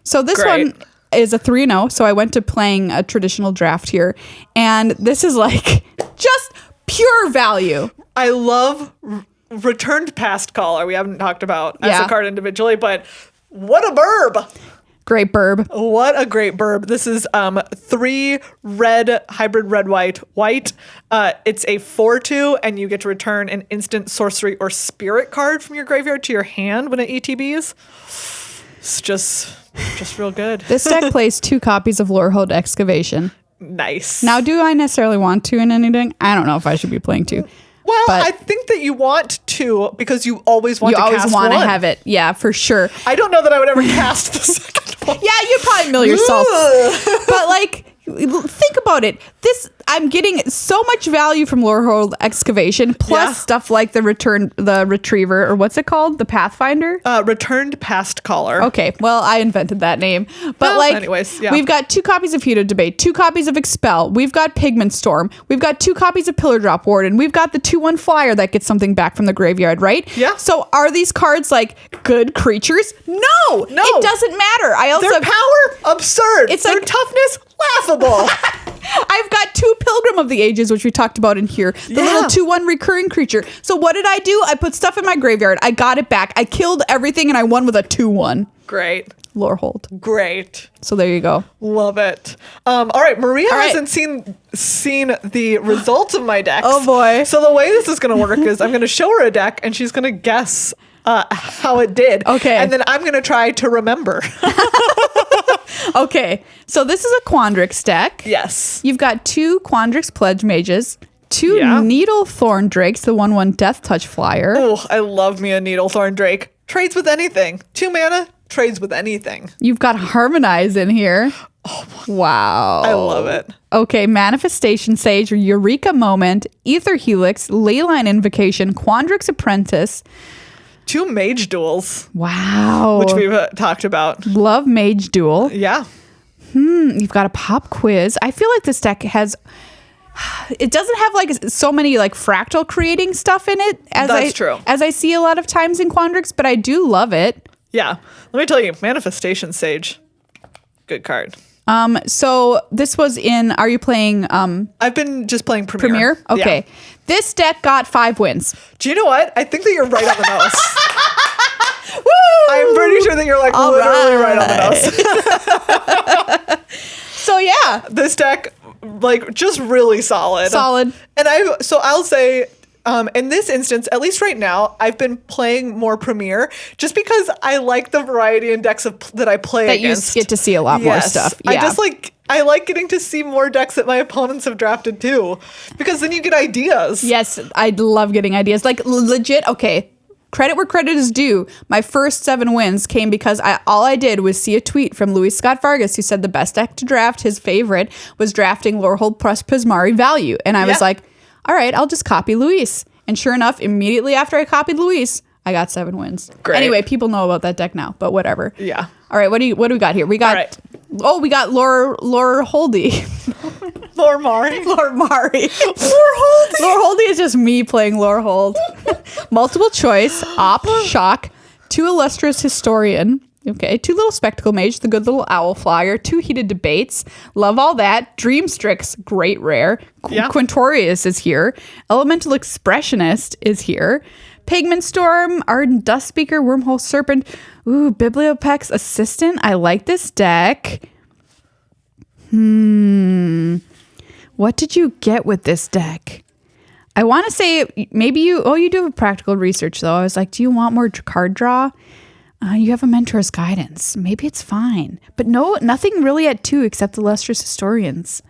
So this one is a 3-0. So I went to playing a traditional draft here. And this is like just pure value. I love Returned Past Caller. We haven't talked about as a card individually, but what a burb. Great burb. What a great burb. This is 3 red, hybrid red-white. It's a 4/2, and you get to return an instant sorcery or spirit card from your graveyard to your hand when it ETBs. It's just real good. This deck plays 2 copies of Lorehold Excavation. Nice. Now, do I necessarily want to in anything? I don't know if I should be playing 2. Well, but I think that you want to because you always want to cast one. You always want to have it. Yeah, for sure. I don't know that I would ever cast the second one. Yeah, you'd probably mill yourself. But think about it. I'm getting so much value from Lorehold Excavation, plus stuff like the Retriever, or what's it called? The Pathfinder? Returned Past Caller. Okay, well, I invented that name. But anyways, we've got 2 copies of Heated Debate, 2 copies of Expel, we've got Pigment Storm, we've got 2 copies of Pillar Drop Warden, we've got the 2/1 Flyer that gets something back from the graveyard, right? Yeah. So are these cards good creatures? No! It doesn't matter. Their power, absurd. It's their toughness, laughable. I've got 2 Pilgrim of the Ages, which we talked about in here. The little 2/1 recurring creature. So what did I do? I put stuff in my graveyard. I got it back. I killed everything, and I won with a 2/1. Great. Lorehold. Great. So there you go. Love it. All right, Maria hasn't seen the results of my decks. Oh boy. So the way this is going to work is I'm going to show her a deck, and she's going to guess how it did. Okay. And then I'm going to try to remember. Okay. So this is a Quandrix deck. Yes. You've got 2 Quandrix Pledge Mages, 2 Yeah. Needle Thorn Drakes, the 1/1 Death Touch Flyer. Oh, I love me a Needlethorn Drake. Trades with anything. 2 mana, trades with anything. You've got Harmonize in here. Wow. I love it. Okay, Manifestation Sage, Eureka Moment, Ether Helix, Leyline Invocation, Quandrix Apprentice. 2 Mage Duels, Wow. which we've talked about. Love Mage Duel. Yeah. You've got a Pop Quiz. I feel like this deck has... It doesn't have like so many like fractal creating stuff in it That's true. as I see a lot of times in Quandrix, but I do love it. Yeah. Let me tell you, Manifestation Sage. Good card. So this was in, are you playing I've been just playing Premier. Premier? Okay. Yeah. This deck got 5 wins. Do you know what? I think that you're right on the nose. Woo! I'm pretty sure that you're like All literally right on the nose. So yeah. This deck, like, just really solid. Solid. And I'll say, in this instance, at least right now, I've been playing more Premier just because I like the variety in decks that I play That against. you get to see a lot more stuff. Yeah. I like getting to see more decks that my opponents have drafted too, because then you get ideas. Yes, I love getting ideas. Like legit, okay. Credit where credit is due. My first 7 wins came because all I did was see a tweet from Luis Scott Vargas who said the best deck to draft, his favorite, was drafting Lorehold plus Prismari Value. And I was like, all right, I'll just copy Luis. And sure enough, immediately after I copied Luis, I got 7 wins. Great. Anyway, people know about that deck now, but whatever. Yeah. All right, what do we got here? We got All right. we got Lore Holdy. Lore Mari. Lore Mari. Lore Holdy. Lore Holdy is just me playing Lore Hold. Multiple choice, Op, Shock, 2 Illustrious Historian, okay, 2 Little Spectacle Mage, the good little Owl Flyer, 2 Heated Debates, love all that, Dreamstrix, great rare, Yeah. Quintorius is here, Elemental Expressionist is here, Pigment Storm, Ardent Dust Speaker, Wormhole Serpent, ooh, Bibliopex Assistant, I like this deck. What did you get with this deck? I want to say maybe you do have practical research though. I was like, do you want more card draw? You have a Mentor's Guidance. Maybe it's fine. But no, nothing really at 2 except the Illustrious Historians.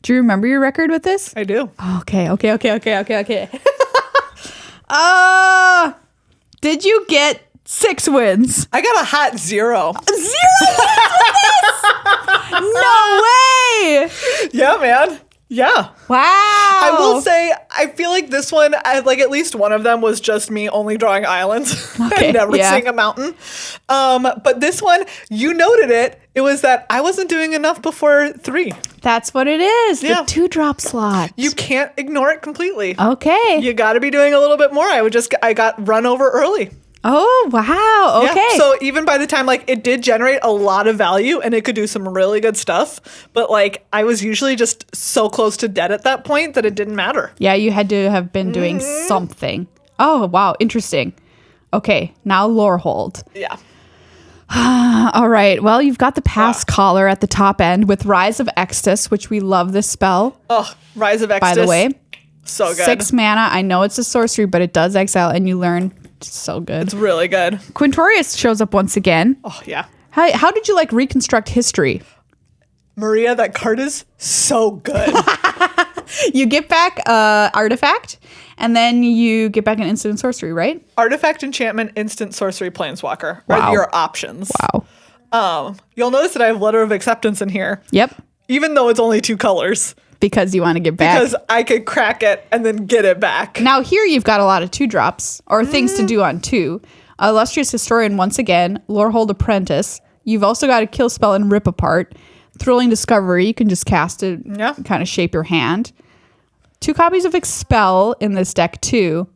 Do you remember your record with this? I do. Okay. Did you get 6 wins? I got a hot 0. 0 wins with this? No way! Yeah, man. Yeah. Wow. I will say, I feel like this one, like at least one of them was just me only drawing islands Okay, and never yeah. seeing a mountain. But this one, you noted it. It was that I wasn't doing enough before 3. That's what it is. Yeah. The 2-drop slot. You can't ignore it completely. Okay. You got to be doing a little bit more. I got run over early. Oh, wow. Okay. Yeah. So even by the time, like, it did generate a lot of value and it could do some really good stuff, but like I was usually just so close to dead at that point that it didn't matter. Yeah, you had to have been doing something. Oh, wow. Interesting. Okay. Now Lorehold. Yeah. All right. Well, you've got the pass collar at the top end with Rise of Extus, which we love this spell. Oh, Rise of Extus. By the way. So good. 6 mana. I know it's a sorcery, but it does exile and you learn. It's so good. It's really good. Quintorius shows up once again. Oh, yeah. How did you like reconstruct history? Maria, that card is so good. You get back artifact, and then you get back an instant sorcery, right? Artifact, enchantment, instant sorcery, planeswalker Wow. are your options. Wow. You'll notice that I have letter of acceptance in here. Yep. Even though it's only 2 colors. Because you want to get back. Because I could crack it and then get it back. Now here you've got a lot of 2-drops or things to do on 2. Illustrious Historian once again, Lorehold Apprentice. You've also got a kill spell and Rip Apart. Thrilling Discovery, you can just cast it, kind of shape your hand. 2 copies of Expel in this deck too.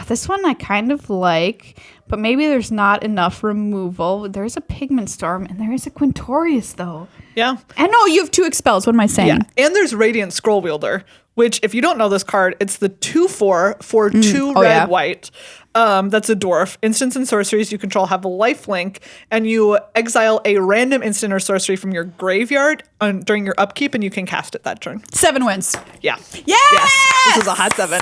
This one I kind of like, but maybe there's not enough removal. There's a Pigment Storm and there is a Quintorius though. Yeah. And no, you have 2 Expels. What am I saying? Yeah. And there's Radiant Scroll Wielder, which if you don't know this card, it's the 2/4 for 2 red, white. That's a dwarf. Instants and sorceries you control have a lifelink, and you exile a random instant or sorcery from your graveyard during your upkeep, and you can cast it that turn. 7 wins. Yeah. Yes! This is a hot 7.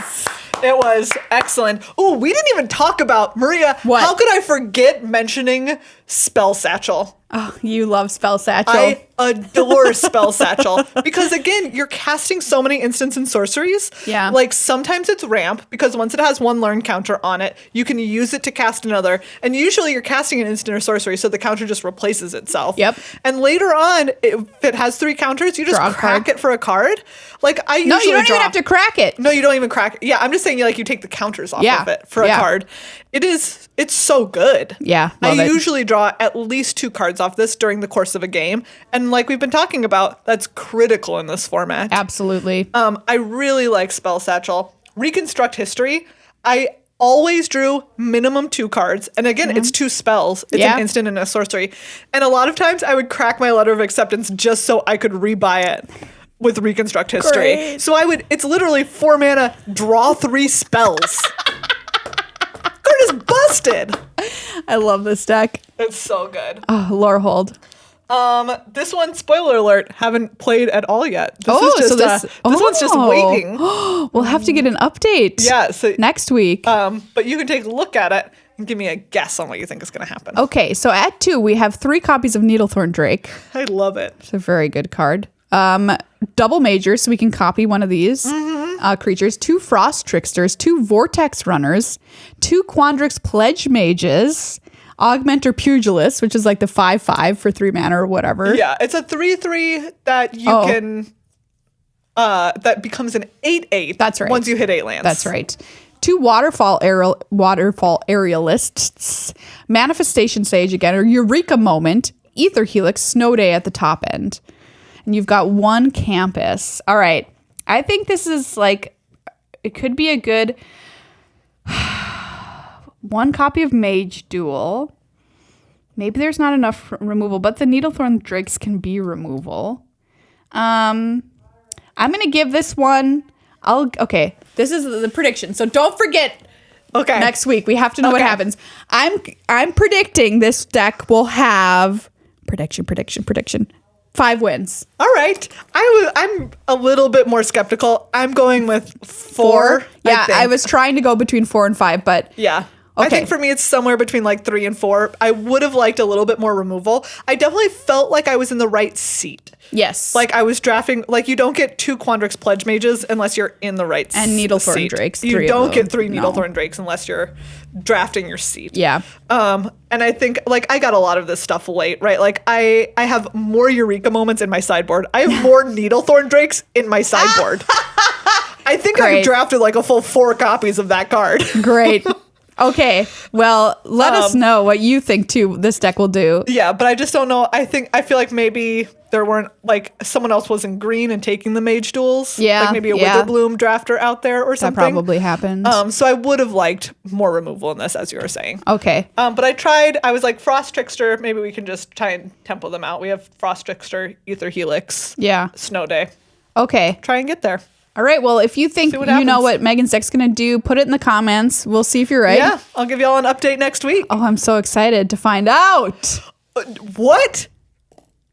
It was excellent. Oh, we didn't even talk about, Maria, What? How could I forget mentioning Spell Satchel? Oh, you love Spell Satchel. I adore Spell Satchel because, again, you're casting so many instants and sorceries. Yeah. Like, sometimes it's ramp because once it has one learn counter on it, you can use it to cast another. And usually you're casting an instant or sorcery, so the counter just replaces itself. Yep. And later on, if it has 3 counters, you just Draw a crack card. it for a card. Like, I usually No, you don't draw. even have to crack it. No, you don't even crack it. Yeah, I'm just saying, you take the counters off Yeah. of it for a Yeah. card. It's so good. Yeah, I love it. usually draw at least 2 cards off this during the course of a game. And like we've been talking about, that's critical in this format. Absolutely. I really like Spell Satchel. Reconstruct History. I always drew minimum 2 cards. And again, it's 2 spells. It's Yeah. an instant and a sorcery. And a lot of times I would crack my letter of acceptance just so I could rebuy it with Reconstruct History. Great. So it's literally 4 mana, draw 3 spells. Card is busted. I love this deck. It's so good. Oh, Lorehold. This one, spoiler alert, haven't played at all yet. This Oh, is just so this- this one's just oh. waiting. We'll have to get an update. Yeah, so Next week. but you can take a look at it and give me a guess on what you think is going to happen. Okay, so at 2, we have 3 copies of Needlethorn Drake. I love it. It's a very good card. Double majors, so we can copy one of these creatures. 2 Frost Tricksters, 2 Vortex Runners, 2 Quandrix Pledge Mages, Augmenter Pugilist, which is like the 5/5 for 3 mana or whatever. Yeah, it's a 3/3 that you can that becomes an 8/8. That's right. Once you hit 8 lands. That's right. 2 Waterfall Aerialists, Manifestation Sage again, or Eureka Moment, Ether Helix, Snow Day at the top end. And you've got 1 Campus. All right. I think this is like, it could be a good 1 copy of Mage Duel. Maybe there's not enough removal, but the Needlethorn Drakes can be removal. I'm going to give this one, okay, this is the prediction. So don't forget next week. We have to know what happens. I'm predicting this deck will have prediction. 5 wins. All right. I'm a little bit more skeptical. I'm going with 4. Yeah, think. I was trying to go between 4 and 5, but Yeah. Okay. I think for me, it's somewhere between like 3 and 4. I would have liked a little bit more removal. I definitely felt like I was in the right seat. yes. Like I was drafting, like you don't get 2 Quandrix Pledge Mages unless you're in the right And Needlethorn seat. Drakes, You 3 of don't them. get 3 No. Needlethorn Drakes unless you're drafting your seat. yeah. And I think like I got a lot of this stuff late, right? Like I have more Eureka Moments in my sideboard. I have more Needlethorn Drakes in my sideboard. I think I Great. drafted like a full 4 copies of that card. Great. Okay. Well, let us know what you think too this deck will do. Yeah, but I just don't know. I feel like maybe there weren't like someone else was in green and taking the mage duels. Yeah, Like maybe a yeah. Witherbloom drafter out there or That something. probably happened. So I would have liked more removal in this, as you were saying. Okay. But I was like, Frost Trickster, maybe we can just try and tempo them out. We have Frost Trickster, Ether Helix, Yeah. Snow Day. Okay. Try and get there. All right. Well, if you think See what you know happens. what Meghan's deck's going to do, put it in the comments. We'll see if you're right. Yeah, I'll give y'all an update next week. Oh, I'm so excited to find out. What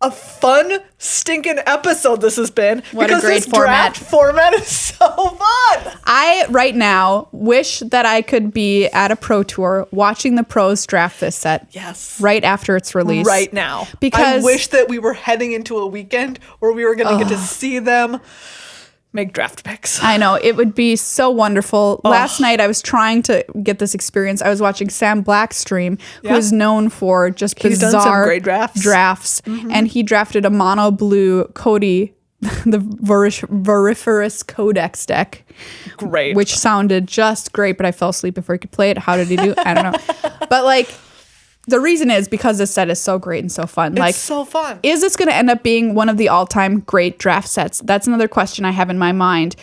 a fun, stinking episode this has been. What a because great this draft format is so fun. I, right now, wish that I could be at a pro tour watching the pros draft this set. Yes. Right after its release. Right now. Because I wish that we were heading into a weekend where we were going to get to see them make draft picks. I know. It would be so wonderful. Last night, I was trying to get this experience. I was watching Sam Black's stream, who Yeah. is known for just He's done some bizarre great drafts. And he drafted a mono blue Cody, the Voriferous Codex deck, Great. which sounded just great, but I fell asleep before he could play it. How did he do? I don't know. But like, the reason is because this set is so great and so fun. it's Like, so fun. is this going to end up being one of the all-time great draft sets? That's another question I have in my mind.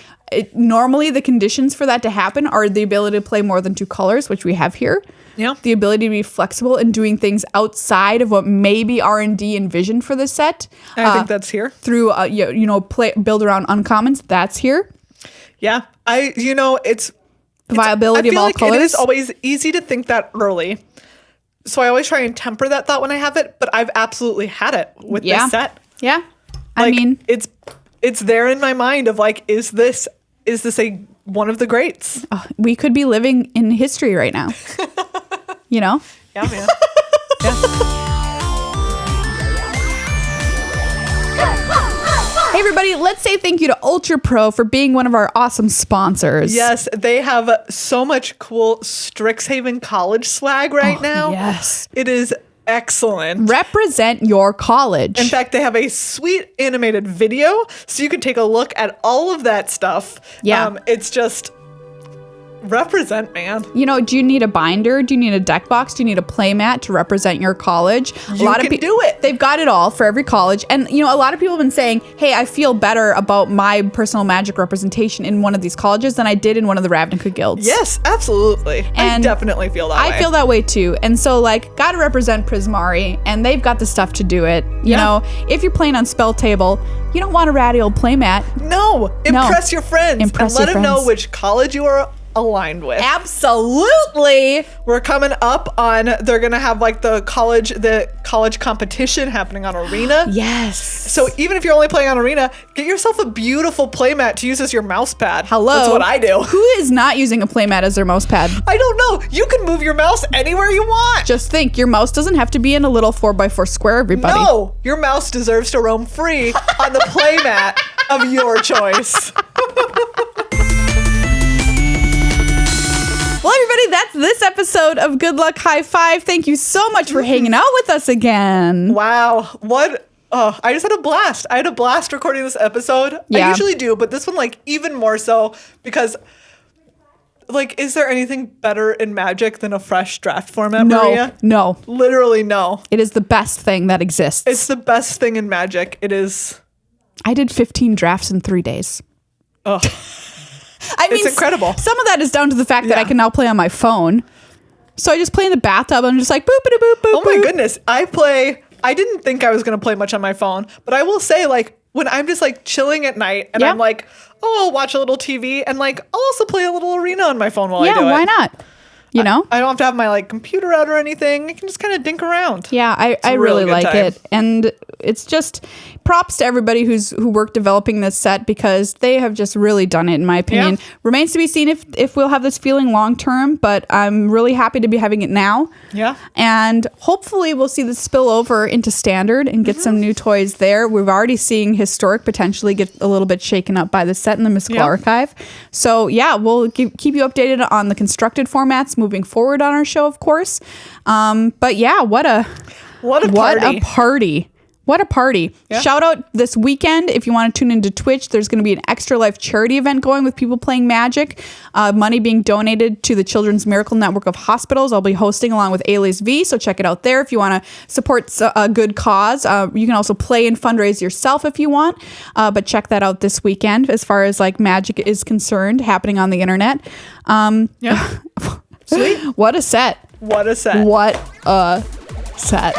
Normally, the conditions for that to happen are the ability to play more than 2 colors, which we have here. Yeah. The ability to be flexible and doing things outside of what maybe R&D envisioned for this set. I think that's here. Through, build around uncommons. That's here. Yeah. It's The viability I feel of all like colors. it is always easy to think that early. So I always try and temper that thought when I have it, but I've absolutely had it with this set. Yeah. I Like, mean, it's there in my mind of like, is this a one of the greats. We could be living in history right now. You know? Yeah, man. Yeah. Hey everybody, let's say thank you to Ultra Pro for being one of our awesome sponsors. Yes, they have so much cool Strixhaven college swag right now. Yes. It is excellent. Represent your college. In fact, they have a sweet animated video, so you can take a look at all of that stuff. Yeah. It's just represent, man. You know, do you need a binder? Do you need a deck box? Do you need a play mat to represent your college? You can do it. They've got it all for every college. And, you know, a lot of people have been saying, hey, I feel better about my personal Magic representation in one of these colleges than I did in one of the Ravnica guilds. Yes, absolutely. I definitely feel that way. I feel that way too. And so, like, gotta represent Prismari, and they've got the stuff to do it. You know, if you're playing on Spell Table, you don't want a ratty old playmat. No, impress your friends. Impress and let your them know friends. which college you are aligned with. Absolutely. We're coming up on, they're gonna have like the college competition happening on Arena. Yes. So even if you're only playing on Arena, get yourself a beautiful playmat to use as your mouse pad. Hello. That's what I do. Who is not using a playmat as their mouse pad? I don't know. You can move your mouse anywhere you want. Just think, your mouse doesn't have to be in a little 4x4 square, everybody. No, your mouse deserves to roam free on the playmat of your choice. Well, everybody, that's this episode of Good Luck High Five. Thank you so much for hanging out with us again. Wow. What? Oh, I just had a blast. I had a blast recording this episode. Yeah. I usually do, but this one, like, even more so because, like, is there anything better in Magic than a fresh draft format, Maria? No. Literally no. It is the best thing that exists. It's the best thing in Magic. It is. I did 15 drafts in 3 days. Oh. I mean, It's incredible. Some of that is down to the fact that I can now play on my phone. So I just play in the bathtub. I'm just like, boop, boop, boop, boop. Oh my goodness. I didn't think I was going to play much on my phone, but I will say, like, when I'm just like chilling at night and I'm like, oh, I'll watch a little TV and like, I'll also play a little Arena on my phone while I do it. Yeah, why not? You know? I don't have to have my like computer out or anything. I can just kind of dink around. Yeah, I a really good like time. it. And it's just props to everybody who worked developing this set, because they have just really done it, in my opinion. Yeah. Remains to be seen if we'll have this feeling long term, but I'm really happy to be having it now. Yeah. And hopefully we'll see this spill over into standard and get some new toys there. We've already seen historic potentially get a little bit shaken up by the set in the Mystical Archive. So yeah, we'll keep you updated on the constructed formats moving forward on our show, of course. But yeah, what a party. What a party. Yeah. Shout out this weekend. If you want to tune into Twitch, there's going to be an Extra Life charity event going with people playing Magic. Money being donated to the Children's Miracle Network of Hospitals. I'll be hosting along with Alias V, so check it out there if you want to support a good cause. You can also play and fundraise yourself if you want, but check that out this weekend as far as like Magic is concerned, happening on the internet. Yeah. Sweet. What a set. What a set. What a set.